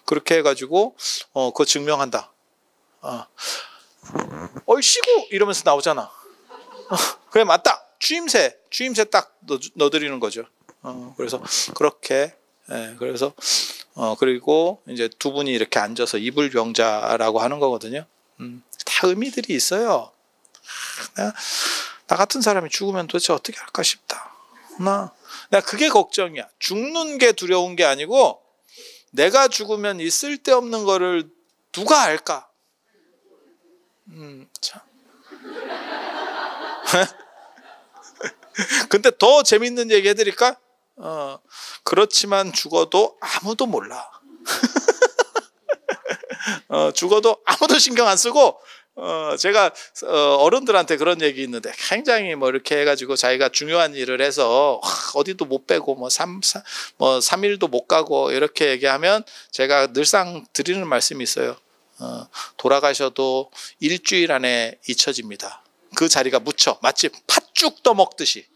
그렇게 해가지고 그거 증명한다. 얼씨구 이러면서 나오잖아. 그래 맞다. 추임새 딱 넣어드리는 거죠. 그래서 그렇게 그래서 그리고 이제 두 분이 이렇게 앉아서 이불병자라고 하는 거거든요. 다 의미들이 있어요. 나 같은 사람이 죽으면 도대체 어떻게 할까 싶다. 내가 그게 걱정이야. 죽는 게 두려운 게 아니고 내가 죽으면 이 쓸데없는 거를 누가 알까? 참. 근데 더 재밌는 얘기 해드릴까? 그렇지만 죽어도 아무도 몰라. 죽어도 아무도 신경 안 쓰고 제가 어른들한테 그런 얘기 있는데 굉장히 뭐 이렇게 해가지고 자기가 중요한 일을 해서 어디도 못 빼고 뭐 3일도 못 가고 이렇게 얘기하면 제가 늘상 드리는 말씀이 있어요. 돌아가셔도 일주일 안에 잊혀집니다. 그 자리가 묻혀 마치 팥죽 떠먹듯이.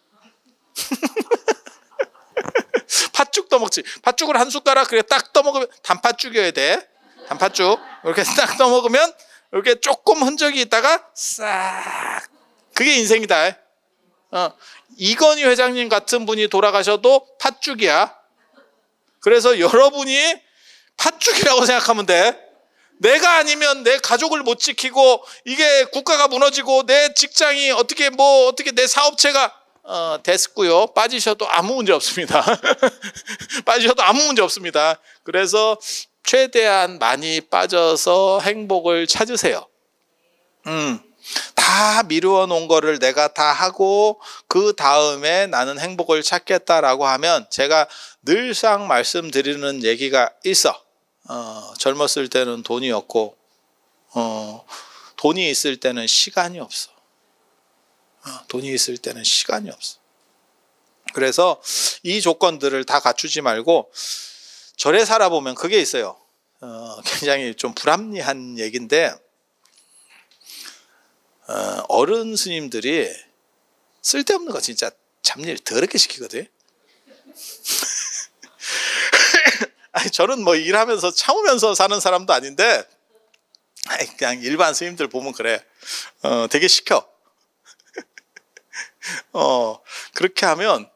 팥죽 떠먹지. 팥죽을 한 숟가락 그렇게 딱 떠먹으면 단팥죽이어야 돼. 단팥죽 이렇게 딱 떠먹으면 이렇게 조금 흔적이 있다가 싹. 그게 인생이다. 이건희 회장님 같은 분이 돌아가셔도 팥죽이야. 그래서 여러분이 팥죽이라고 생각하면 돼. 내가 아니면 내 가족을 못 지키고 이게 국가가 무너지고 내 직장이 어떻게 내 사업체가 됐고요. 빠지셔도 아무 문제 없습니다. 빠지셔도 아무 문제 없습니다. 그래서 최대한 많이 빠져서 행복을 찾으세요. 다 미루어 놓은 거를 내가 다 하고 그 다음에 나는 행복을 찾겠다라고 하면 제가 늘상 말씀드리는 얘기가 있어. 젊었을 때는 돈이 없고 돈이 있을 때는 시간이 없어. 돈이 있을 때는 시간이 없어. 그래서 이 조건들을 다 갖추지 말고 절에 살아보면 그게 있어요. 굉장히 좀 불합리한 얘기인데 어른 스님들이 쓸데없는 거 진짜 잡일 더럽게 시키거든. 아니, 저는 뭐 일하면서 참으면서 사는 사람도 아닌데 그냥 일반 스님들 보면 그래. 되게 시켜. 그렇게 하면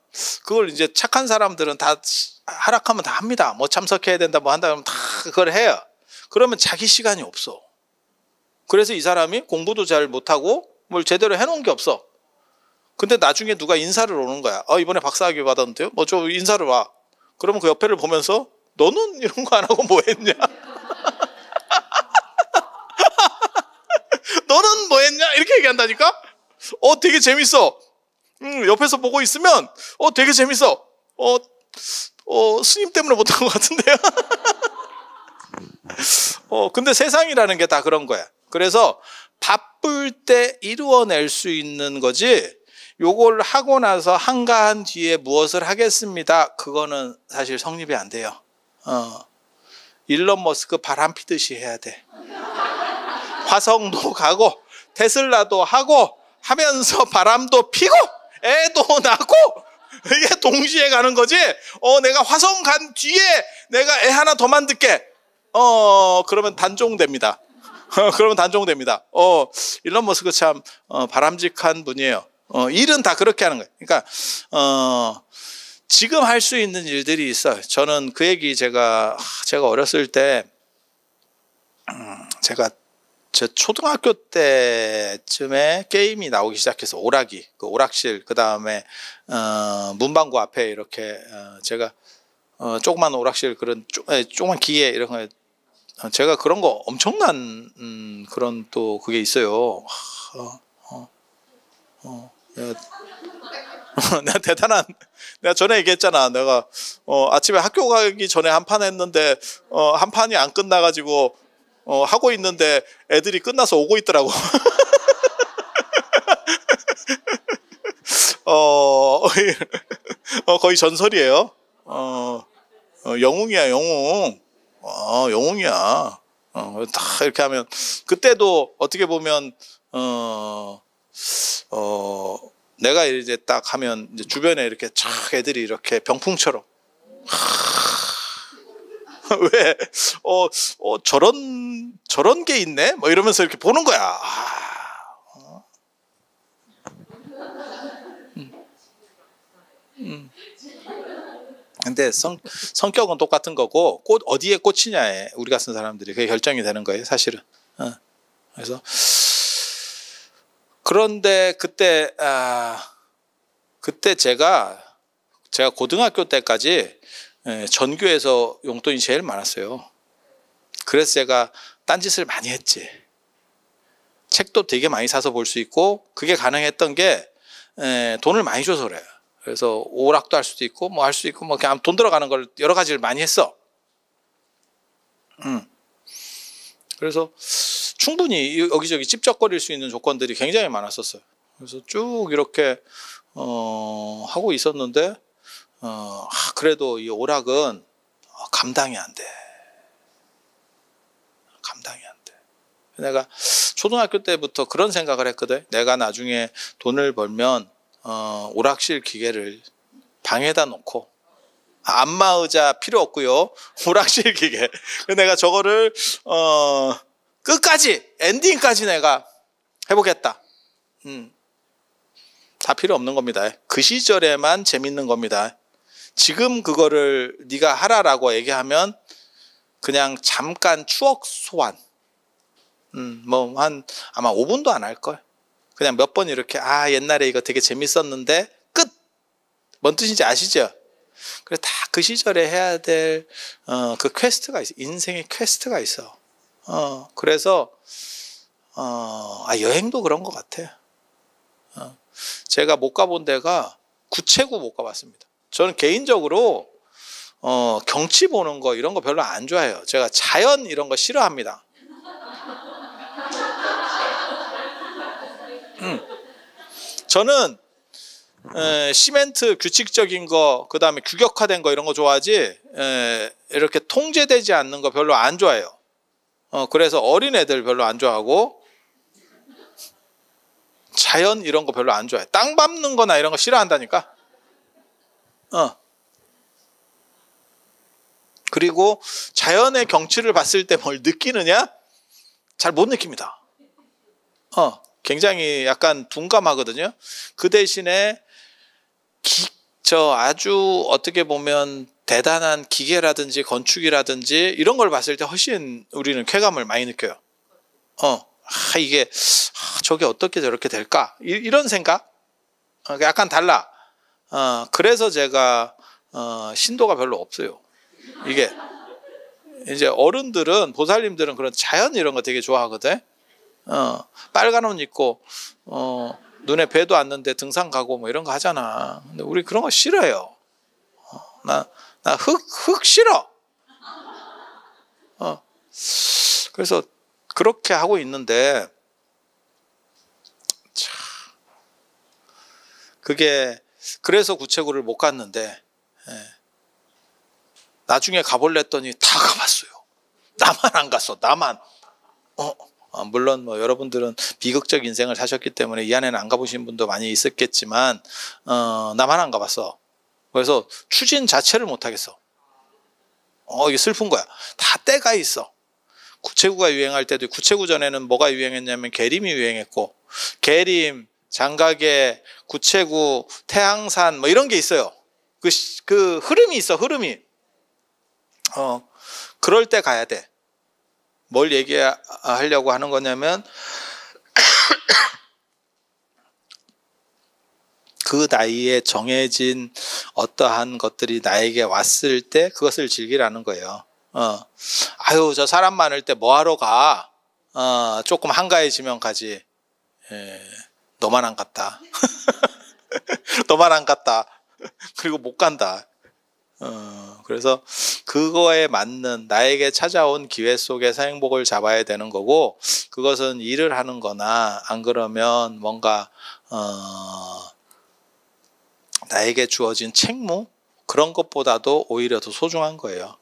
그걸 이제 착한 사람들은 다 하락하면 다 합니다. 뭐 참석해야 된다 뭐 한다 그러면 다 그걸 해요. 그러면 자기 시간이 없어. 그래서 이 사람이 공부도 잘 못하고 뭘 제대로 해놓은 게 없어. 근데 나중에 누가 인사를 오는 거야. 이번에 박사학위 받았는데요? 뭐 좀 인사를 와. 그러면 그 옆에를 보면서 너는 이런 거 안 하고 뭐 했냐? 너는 뭐 했냐? 이렇게 얘기한다니까? 되게 재밌어. 옆에서 보고 있으면 되게 재밌어. 스님 때문에 못한 것 같은데요? 근데 세상이라는 게 다 그런 거야. 그래서 바쁠 때 이루어낼 수 있는 거지, 요걸 하고 나서 한가한 뒤에 무엇을 하겠습니다, 그거는 사실 성립이 안 돼요. 일론 머스크 바람 피듯이 해야 돼. 화성도 가고 테슬라도 하고 하면서 바람도 피고 애도 낳고 이게 동시에 가는 거지. 내가 화성 간 뒤에 내가 애 하나 더 만들게. 그러면 단종됩니다. 그러면 단종됩니다. 일론 머스크 참 바람직한 분이에요. 일은 다 그렇게 하는 거예요. 그러니까 지금 할 수 있는 일들이 있어요. 저는 그 얘기 제가 어렸을 때 제가 제 초등학교 때쯤에 게임이 나오기 시작해서 오락이, 그 오락실, 그 다음에 문방구 앞에 이렇게 제가 조그만 오락실, 그런 조그만 기계 이런 거, 제가 그런 거 엄청난 그런 또 그게 있어요. 내가 대단한, 내가 전에 얘기했잖아. 내가 아침에 학교 가기 전에 한 판 했는데 한 판이 안 끝나가지고 하고 있는데 애들이 끝나서 오고 있더라고. 거의 전설이에요. 영웅이야, 영웅. 영웅이야. 딱 이렇게 하면, 그때도 어떻게 보면 내가 이제 딱 하면 이제 주변에 이렇게 쫙 애들이 이렇게 병풍처럼 왜 저런 게 있네 뭐 이러면서 이렇게 보는 거야. 근데 성격은 똑같은 거고, 꽃 어디에 꽂히냐에 우리 같은 사람들이 그게 결정이 되는 거예요, 사실은. 그래서 그런데 그때 제가 고등학교 때까지 전교에서 용돈이 제일 많았어요. 그래서 제가 딴짓을 많이 했지. 책도 되게 많이 사서 볼 수 있고, 그게 가능했던 게 돈을 많이 줘서 그래요. 그래서 오락도 할 수도 있고 뭐 할 수 있고 뭐 그냥 돈 들어가는 걸 여러 가지를 많이 했어. 그래서 충분히 여기저기 찝쩍거릴 수 있는 조건들이 굉장히 많았었어요. 그래서 쭉 이렇게 하고 있었는데 그래도 이 오락은 감당이 안 돼. 감당이 안 돼. 내가 초등학교 때부터 그런 생각을 했거든. 내가 나중에 돈을 벌면 오락실 기계를 방에다 놓고, 안마의자 필요 없고요, 오락실 기계. 내가 저거를 끝까지, 엔딩까지 내가 해보겠다. 다 필요 없는 겁니다. 그 시절에만 재밌는 겁니다. 지금 그거를 네가 하라라고 얘기하면 그냥 잠깐 추억 소환. 뭐 아마 5분도 안 할 걸. 그냥 몇 번 이렇게 옛날에 이거 되게 재밌었는데 끝. 뭔 뜻인지 아시죠? 그래서 다 그 시절에 해야 될 그 퀘스트가 있어. 인생의 퀘스트가 있어. 그래서 여행도 그런 것 같아. 제가 못 가본 데가 구체구 못 가봤습니다. 저는 개인적으로 경치 보는 거 이런 거 별로 안 좋아해요. 제가 자연 이런 거 싫어합니다. 저는 시멘트 규칙적인 거, 그 다음에 규격화된 거 이런 거 좋아하지, 이렇게 통제되지 않는 거 별로 안 좋아해요. 그래서 어린 애들 별로 안 좋아하고, 자연 이런 거 별로 안 좋아해. 땅 밟는 거나 이런 거 싫어한다니까. 그리고 자연의 경치를 봤을 때 뭘 느끼느냐? 잘 못 느낍니다. 굉장히 약간 둔감하거든요. 그 대신에 아주 어떻게 보면 대단한 기계라든지 건축이라든지 이런 걸 봤을 때 훨씬 우리는 쾌감을 많이 느껴요. 이게 저게 어떻게 저렇게 될까? 이런 생각? 약간 달라. 그래서 제가 신도가 별로 없어요. 이게 이제 어른들은, 보살님들은 그런 자연 이런 거 되게 좋아하거든. 빨간 옷 입고 눈에 뵈도 왔는데 등산 가고 뭐 이런 거 하잖아. 근데 우리 그런 거 싫어요. 나 흙 싫어. 그래서 그렇게 하고 있는데, 참, 그게 그래서 구체구를 못 갔는데, 나중에 가볼래 했더니 다 가봤어요. 나만 안 갔어. 나만. 물론 뭐 여러분들은 비극적 인생을 사셨기 때문에 이 안에는 안 가보신 분도 많이 있었겠지만 나만 안 가봤어. 그래서 추진 자체를 못 하겠어. 이게 슬픈 거야. 다 때가 있어. 구체구가 유행할 때도, 구체구 전에는 뭐가 유행했냐면 계림이 유행했고, 계림, 장가계, 구체구, 태항산 뭐 이런 게 있어요. 그 흐름이 있어. 흐름이. 그럴 때 가야 돼. 뭘 얘기하려고 하는 거냐면 그 나이에 정해진 어떠한 것들이 나에게 왔을 때 그것을 즐기라는 거예요. 저 사람 많을 때 뭐하러 가? 조금 한가해지면 가지. 너만 안 갔다. 너만 안 갔다. 그리고 못 간다. 그래서 그거에 맞는 나에게 찾아온 기회 속에서 행복을 잡아야 되는 거고, 그것은 일을 하는 거나 안 그러면 뭔가 나에게 주어진 책무, 그런 것보다도 오히려 더 소중한 거예요.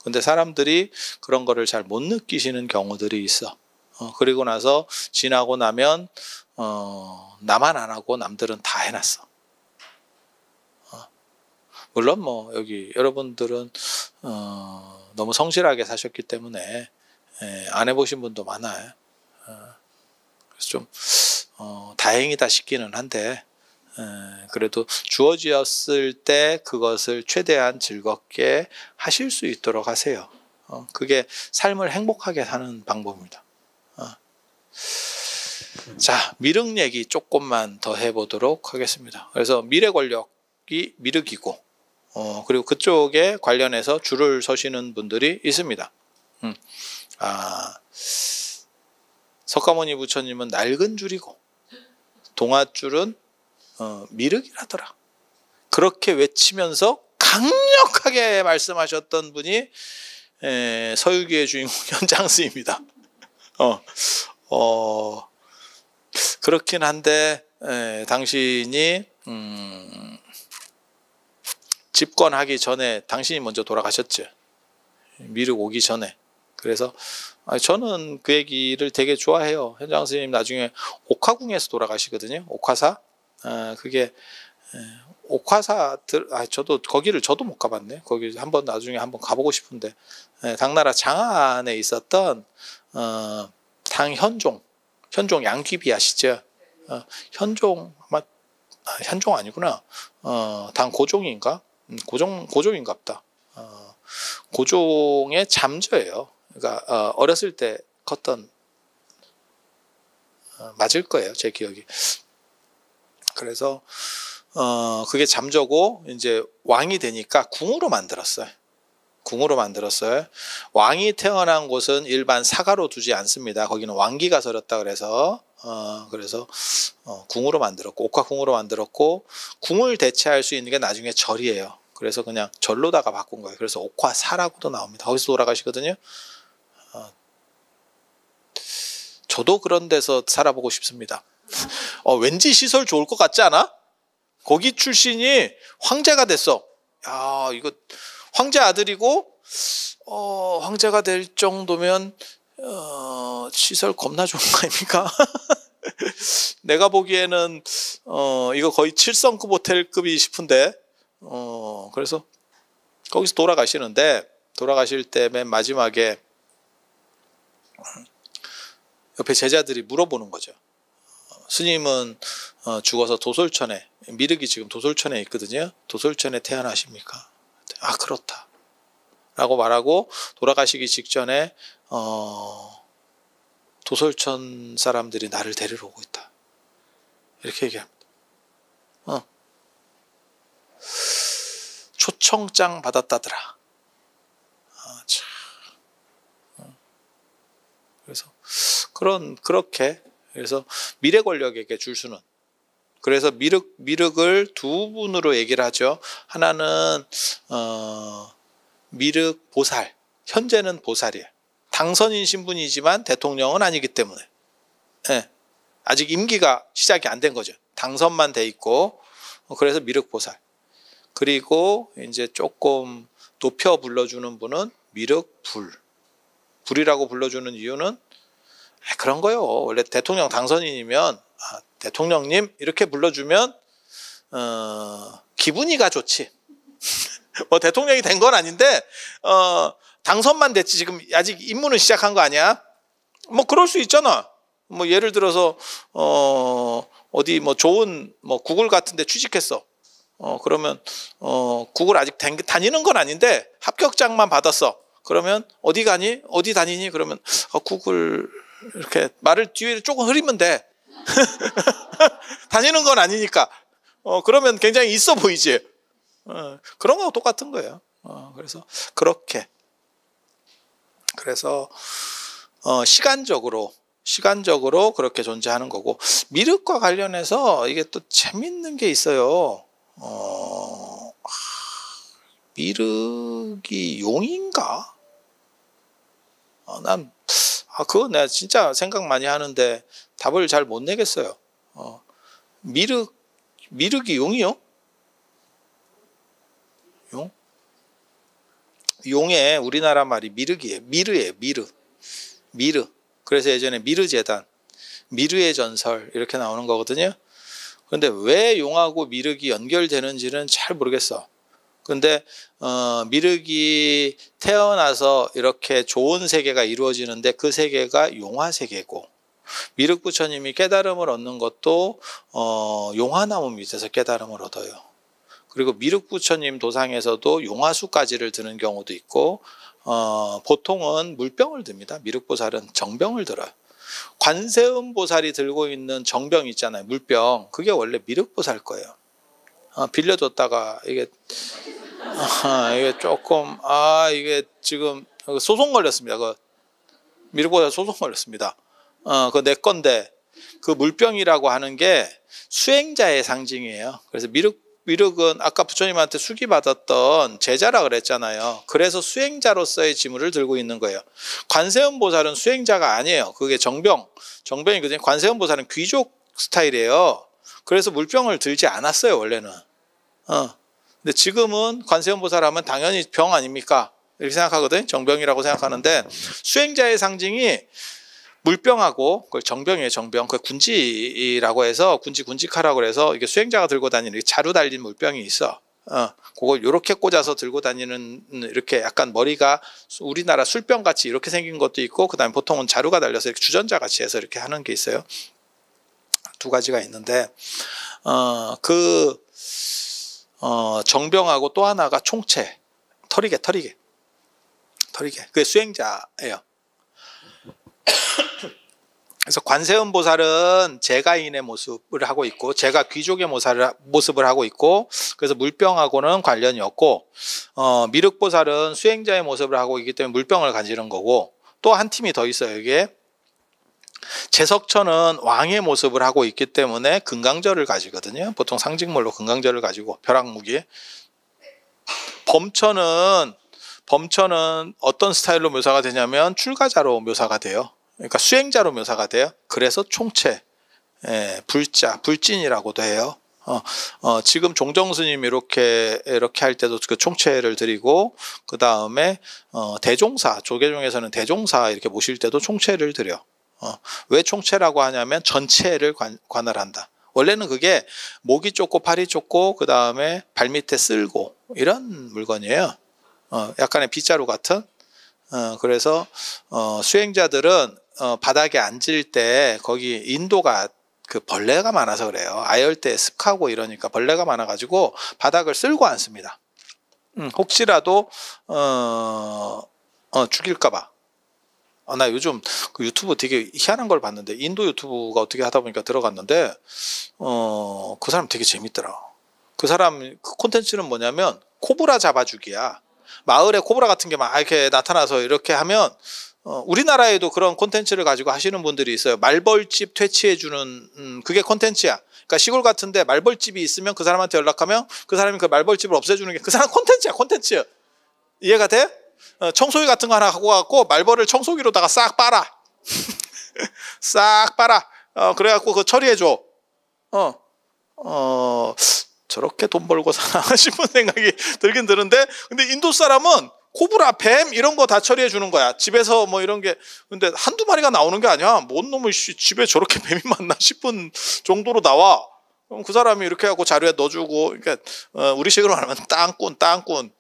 근데 사람들이 그런 거를 잘 못 느끼시는 경우들이 있어. 그리고 나서 지나고 나면 나만 안 하고 남들은 다 해놨어. 물론 뭐 여기 여러분들은 너무 성실하게 사셨기 때문에 안 해보신 분도 많아요. 그래서 좀 다행이다 싶기는 한데, 그래도 주어지었을 때 그것을 최대한 즐겁게 하실 수 있도록 하세요. 그게 삶을 행복하게 사는 방법입니다. 자, 미륵 얘기 조금만 더 해보도록 하겠습니다. 그래서 미래 권력이 미륵이고, 그리고 그쪽에 관련해서 줄을 서시는 분들이 있습니다. 석가모니 부처님은 낡은 줄이고 동아줄은 미륵이라더라. 그렇게 외치면서 강력하게 말씀하셨던 분이 서유기의 주인공 현장스입니다. 그렇긴 한데 당신이 집권하기 전에 당신이 먼저 돌아가셨죠. 미륵 오기 전에. 그래서 저는 그 얘기를 되게 좋아해요. 현장 스님 나중에 옥화궁에서 돌아가시거든요. 옥화사. 그게 옥화사들, 저도 못 가봤네. 거기 나중에 한번 가보고 싶은데, 당나라 장안에 있었던 당현종 양귀비 아시죠? 현종 아마 현종 아니구나. 당 고종인가? 고종인갑다. 고종의 잠저예요. 그러니까 어렸을 때 컸던, 맞을 거예요, 제 기억이. 그래서 그게 잠저고 이제 왕이 되니까 궁으로 만들었어요. 왕이 태어난 곳은 일반 사가로 두지 않습니다. 거기는 왕기가 서렸다 그래서 궁으로 만들었고, 옥화궁으로 만들었고, 궁을 대체할 수 있는 게 나중에 절이에요. 그래서 그냥 절로다가 바꾼 거예요. 그래서 옥화사라고도 나옵니다. 거기서 돌아가시거든요. 저도 그런 데서 살아보고 싶습니다. 왠지 시설 좋을 것 같지 않아? 거기 출신이 황제가 됐어. 야, 이거 황제 아들이고 황제가 될 정도면 시설 겁나 좋은 거 아닙니까? 내가 보기에는 이거 거의 7성급 호텔급이 싶은데, 그래서 거기서 돌아가시는데, 돌아가실 때 맨 마지막에 옆에 제자들이 물어보는 거죠. 스님은 죽어서 도솔천에, 미륵이 지금 도솔천에 있거든요. 도솔천에 태어나십니까? 아, 그렇다 라고 말하고, 돌아가시기 직전에 도솔천 사람들이 나를 데리러 오고 있다 이렇게 얘기합니다. 초청장 받았다더라. 참. 그래서 그렇게 그래서 미래 권력에게 줄 수는, 그래서 미륵을 두 분으로 얘기를 하죠. 하나는 미륵 보살, 현재는 보살이에요. 당선인 신분이지만 대통령은 아니기 때문에, 네. 아직 임기가 시작이 안 된 거죠. 당선만 돼 있고, 그래서 미륵 보살. 그리고 이제 조금 높여 불러주는 분은 미륵 불이라고 불러주는 이유는 그런 거요. 원래 대통령 당선인이면 대통령님 이렇게 불러주면 기분이가 좋지. 뭐 대통령이 된 건 아닌데 당선만 됐지 지금 아직 임무는 시작한 거 아니야. 뭐 그럴 수 있잖아. 뭐 예를 들어서 어디 뭐 좋은 뭐 구글 같은 데 취직했어. 그러면 구글 아직 다니는 건 아닌데 합격장만 받았어. 그러면 어디 가니? 어디 다니니? 그러면 구글 이렇게 말을 뒤에 조금 흐리면 돼. 다니는 건 아니니까. 그러면 굉장히 있어 보이지. 그런 거하고 똑같은 거예요. 그래서 그렇게. 그래서 시간적으로 그렇게 존재하는 거고, 미륵과 관련해서 이게 또 재밌는 게 있어요. 미륵이 용인가? 그거 내가 진짜 생각 많이 하는데 답을 잘 못 내겠어요. 미륵이 용이요? 용? 용의 우리나라 말이 미륵이에요. 미르. 그래서 예전에 미르재단, 미르의 전설 이렇게 나오는 거거든요. 그런데 왜 용하고 미륵이 연결되는지는 잘 모르겠어. 근데 미륵이 태어나서 이렇게 좋은 세계가 이루어지는데 그 세계가 용화 세계고, 미륵 부처님이 깨달음을 얻는 것도 용화나무 밑에서 깨달음을 얻어요. 그리고 미륵 부처님 도상에서도 용화수까지를 드는 경우도 있고, 보통은 물병을 듭니다. 미륵보살은 정병을 들어요. 관세음 보살이 들고 있는 정병 있잖아요. 물병. 그게 원래 미륵보살 거예요. 빌려줬다가 이게 조금 이게 지금 소송 걸렸습니다. 그 미륵보살 소송 걸렸습니다. 그 내 건데, 그 물병이라고 하는 게 수행자의 상징이에요. 그래서 미륵은 아까 부처님한테 수기받았던 제자라 그랬잖아요. 그래서 수행자로서의 지물을 들고 있는 거예요. 관세음 보살은 수행자가 아니에요. 그게 정병이거든요. 관세음 보살은 귀족 스타일이에요. 그래서 물병을 들지 않았어요, 원래는. 근데 지금은 관세음 보살 하면 당연히 병 아닙니까? 이렇게 생각하거든요. 정병이라고 생각하는데, 수행자의 상징이 물병하고, 그걸 정병이에요, 정병. 그 군지라고 해서, 군지칼라고 해서, 이게 수행자가 들고 다니는 자루 달린 물병이 있어. 그걸 이렇게 꽂아서 들고 다니는, 이렇게 약간 머리가 우리나라 술병 같이 이렇게 생긴 것도 있고, 그 다음에 보통은 자루가 달려서 이렇게 주전자 같이 해서 이렇게 하는 게 있어요. 두 가지가 있는데, 정병하고 또 하나가 총체, 털이개. 그게 수행자예요. 그래서 관세음 보살은 제가인의 모습을 하고 있고, 제가 귀족의 모습을 하고 있고, 그래서 물병하고는 관련이 없고, 미륵 보살은 수행자의 모습을 하고 있기 때문에 물병을 가지는 거고, 또 한 팀이 더 있어요. 이게 제석천은 왕의 모습을 하고 있기 때문에 금강절을 가지거든요. 보통 상징물로 금강절을 가지고, 벼락무기. 범천은 어떤 스타일로 묘사가 되냐면 출가자로 묘사가 돼요. 그러니까 수행자로 묘사가 돼요. 그래서 총체, 불진이라고도 해요. 지금 종정스님 이렇게 할 때도 그 총체를 드리고, 그 다음에 대종사, 조계종에서는 대종사 이렇게 모실 때도 총체를 드려. 왜 총체라고 하냐면 전체를 관할한다. 원래는 그게 목이 좁고 팔이 좁고 그 다음에 발밑에 쓸고 이런 물건이에요. 약간의 빗자루 같은. 그래서 수행자들은 바닥에 앉을 때 거기 인도가 그 벌레가 많아서 그래요. 아열대 습하고 이러니까 벌레가 많아가지고 바닥을 쓸고 앉습니다. 혹시라도 죽일까봐. 나 요즘 그 유튜브 되게 희한한 걸 봤는데, 인도 유튜브가 어떻게 하다 보니까 들어갔는데 그 사람 되게 재밌더라. 그 사람 그 콘텐츠는 뭐냐면 코브라 잡아주기야. 마을에 코브라 같은 게 막 이렇게 나타나서 이렇게 하면 우리나라에도 그런 콘텐츠를 가지고 하시는 분들이 있어요. 말벌집 퇴치해주는 그게 콘텐츠야. 그러니까 시골 같은데 말벌집이 있으면 그 사람한테 연락하면 그 사람이 그 말벌집을 없애주는 게 그 사람 콘텐츠야, 콘텐츠. 이해가 돼? 청소기 같은 거 하나 갖고 갖고 말벌을 청소기로다가 싹 빨아. 싹 빨아. 그래갖고 그거 처리해줘. 저렇게 돈 벌고 사나 싶은 생각이 들긴 드는데, 근데 인도 사람은 코브라, 뱀 이런 거 다 처리해 주는 거야. 집에서 뭐 이런 게. 근데 한두 마리가 나오는 게 아니야. 뭔 놈의 집에 저렇게 뱀이 많나 싶은 정도로 나와. 그럼 그 사람이 이렇게 하고 자루에 넣어주고, 그러니까 우리식으로 말하면 땅꾼.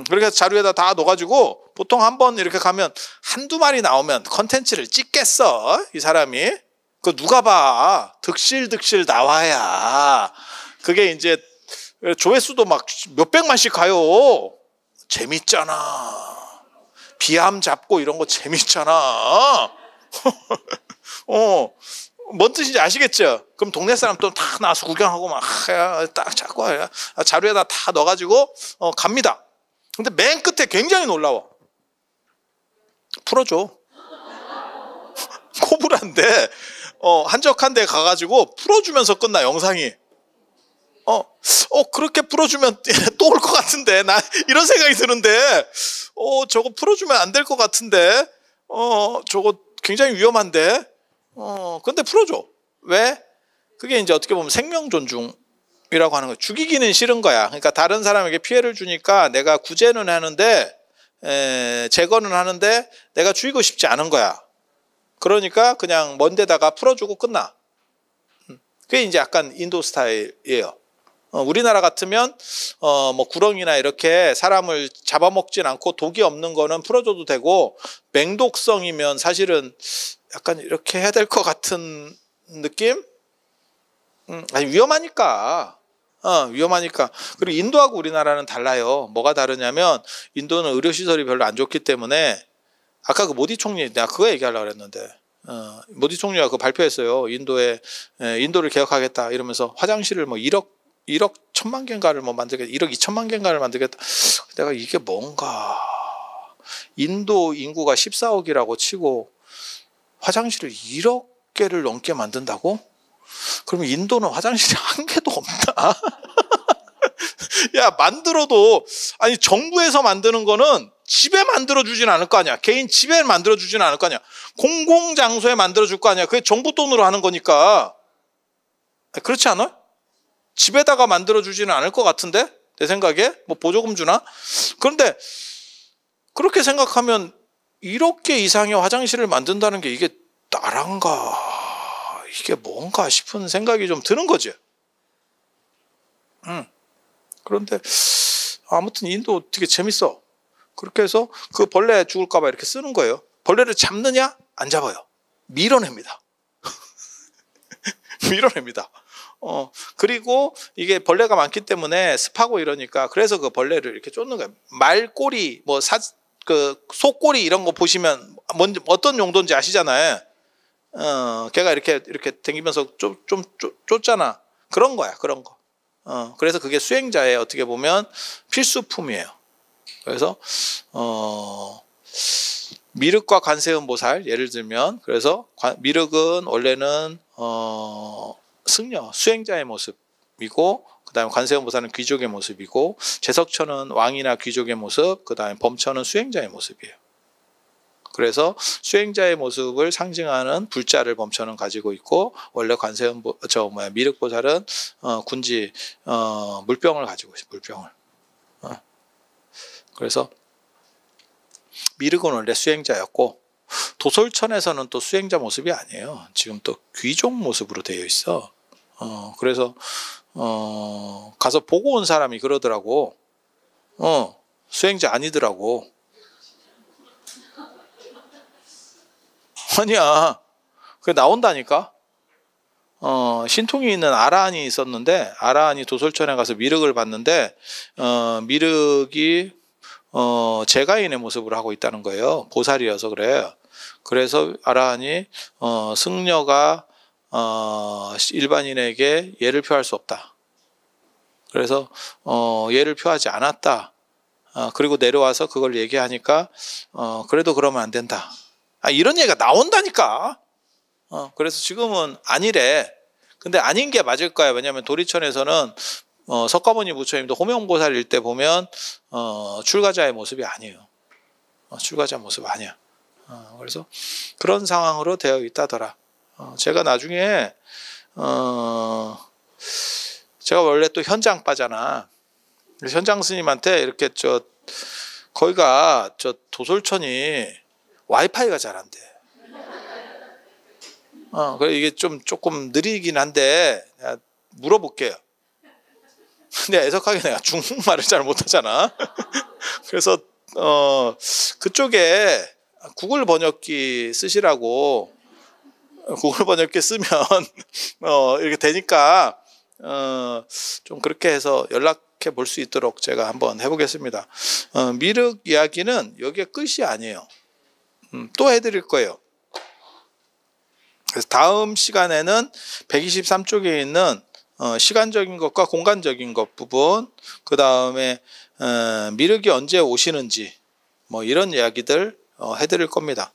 그렇게 해서 자루에다 다 넣어가지고, 보통 한번 이렇게 가면 한두 마리 나오면 컨텐츠를 찍겠어, 이 사람이. 그 누가 봐. 득실득실 나와야 그게 이제 조회수도 막 몇백만씩 가요. 재밌잖아. 비암 잡고 이런 거 재밌잖아. 뭔 뜻인지 아시겠죠? 그럼 동네 사람 또 다 나와서 구경하고 막 딱 잡고 자루에다 다 넣어가지고 갑니다. 근데 맨 끝에 굉장히 놀라워. 풀어줘. 코브라인데 한적한 데 가가지고 풀어주면서 끝나, 영상이. 그렇게 풀어주면 또 올 것 같은데, 나 이런 생각이 드는데, 저거 풀어주면 안 될 것 같은데, 저거 굉장히 위험한데, 근데 풀어줘. 왜? 그게 이제 어떻게 보면 생명 존중이라고 하는 거야. 죽이기는 싫은 거야. 그러니까 다른 사람에게 피해를 주니까 내가 구제는 하는데, 제거는 하는데, 내가 죽이고 싶지 않은 거야. 그러니까 그냥 먼 데다가 풀어주고 끝나. 그게 이제 약간 인도 스타일이에요. 우리나라 같으면 뭐 구렁이나 이렇게 사람을 잡아먹진 않고 독이 없는 거는 풀어줘도 되고, 맹독성이면 사실은 약간 이렇게 해야 될 것 같은 느낌? 아니, 위험하니까. 위험하니까. 그리고 인도하고 우리나라는 달라요. 뭐가 다르냐면, 인도는 의료시설이 별로 안 좋기 때문에, 아까 그 모디 총리, 내가 그거 얘기하려고 그랬는데, 모디 총리가 그거 발표했어요. 인도를 개혁하겠다 이러면서 화장실을 뭐 1억 1,000만 개인가를 뭐 만들겠다, 1억 2천만 개인가를 만들겠다. 내가 이게 뭔가, 인도 인구가 14억이라고 치고 화장실을 1억 개를 넘게 만든다고? 그러면 인도는 화장실이 한 개도 없나? 야, 만들어도, 아니 정부에서 만드는 거는 집에 만들어주진 않을 거 아니야. 개인 집에 만들어주진 않을 거 아니야. 공공장소에 만들어줄 거 아니야. 그게 정부 돈으로 하는 거니까. 그렇지 않아? 집에다가 만들어주지는 않을 것 같은데? 내 생각에? 뭐 보조금 주나? 그런데 그렇게 생각하면 1억 개 이상의 화장실을 만든다는 게 이게 나란가, 이게 뭔가 싶은 생각이 좀 드는 거지. 그런데 아무튼 인도 되게 재밌어. 그렇게 해서 그 벌레 죽을까 봐 이렇게 쓰는 거예요. 벌레를 잡느냐? 안 잡아요. 밀어냅니다. 밀어냅니다. 그리고 이게 벌레가 많기 때문에 습하고 이러니까, 그래서 그 벌레를 이렇게 쫓는 거예요. 말꼬리, 뭐 그 소꼬리 이런 거 보시면 어떤 용도인지 아시잖아요. 걔가 이렇게 다니면서 좀 쫓잖아. 그런 거야, 그런 거. 그래서 그게 수행자의 어떻게 보면 필수품이에요. 그래서 미륵과 관세음 보살 예를 들면, 그래서 미륵은 원래는 승려, 수행자의 모습이고, 그 다음에 관세음 보살은 귀족의 모습이고, 제석처는 왕이나 귀족의 모습, 그 다음에 범처는 수행자의 모습이에요. 그래서 수행자의 모습을 상징하는 불자를 범처는 가지고 있고, 원래 미륵 보살은 군지 물병을 가지고 있어요. 물병을. 그래서 미륵은 원래 수행자였고, 도솔천에서는 또 수행자 모습이 아니에요. 지금 또 귀족 모습으로 되어 있어. 그래서 가서 보고 온 사람이 그러더라고. 수행자 아니더라고. 아니야. 그게 나온다니까. 신통이 있는 아라한이 있었는데 아라한이 도솔천에 가서 미륵을 봤는데 미륵이 제가인의 모습을 하고 있다는 거예요. 보살이어서 그래요. 그래서 아라한이 승려가 일반인에게 예를 표할 수 없다. 그래서 예를 표하지 않았다. 그리고 내려와서 그걸 얘기하니까 그래도 그러면 안 된다. 이런 얘기가 나온다니까. 그래서 지금은 아니래. 근데 아닌 게 맞을 거야. 왜냐하면 도리천에서는 석가모니 부처님도 호명보살일 때 보면 출가자의 모습이 아니에요. 출가자 모습 아니야. 그래서 그런 상황으로 되어 있다더라. 제가 나중에 제가 원래 또 현장빠잖아. 현장 스님한테 이렇게 거기가 도솔천이 와이파이가 잘 안 돼. 그래 이게 조금 느리긴 한데 내가 물어볼게요. 근데 애석하게 내가 중국말을 잘 못하잖아. 그래서 그쪽에 구글 번역기 쓰시라고. 구글 번역기 쓰면 이렇게 되니까 좀 그렇게 해서 연락해 볼 수 있도록 제가 한번 해보겠습니다. 미륵 이야기는 여기에 끝이 아니에요. 또 해드릴 거예요. 그래서 다음 시간에는 123쪽에 있는 시간적인 것과 공간적인 것 부분, 그 다음에 미륵이 언제 오시는지 뭐 이런 이야기들 해드릴 겁니다.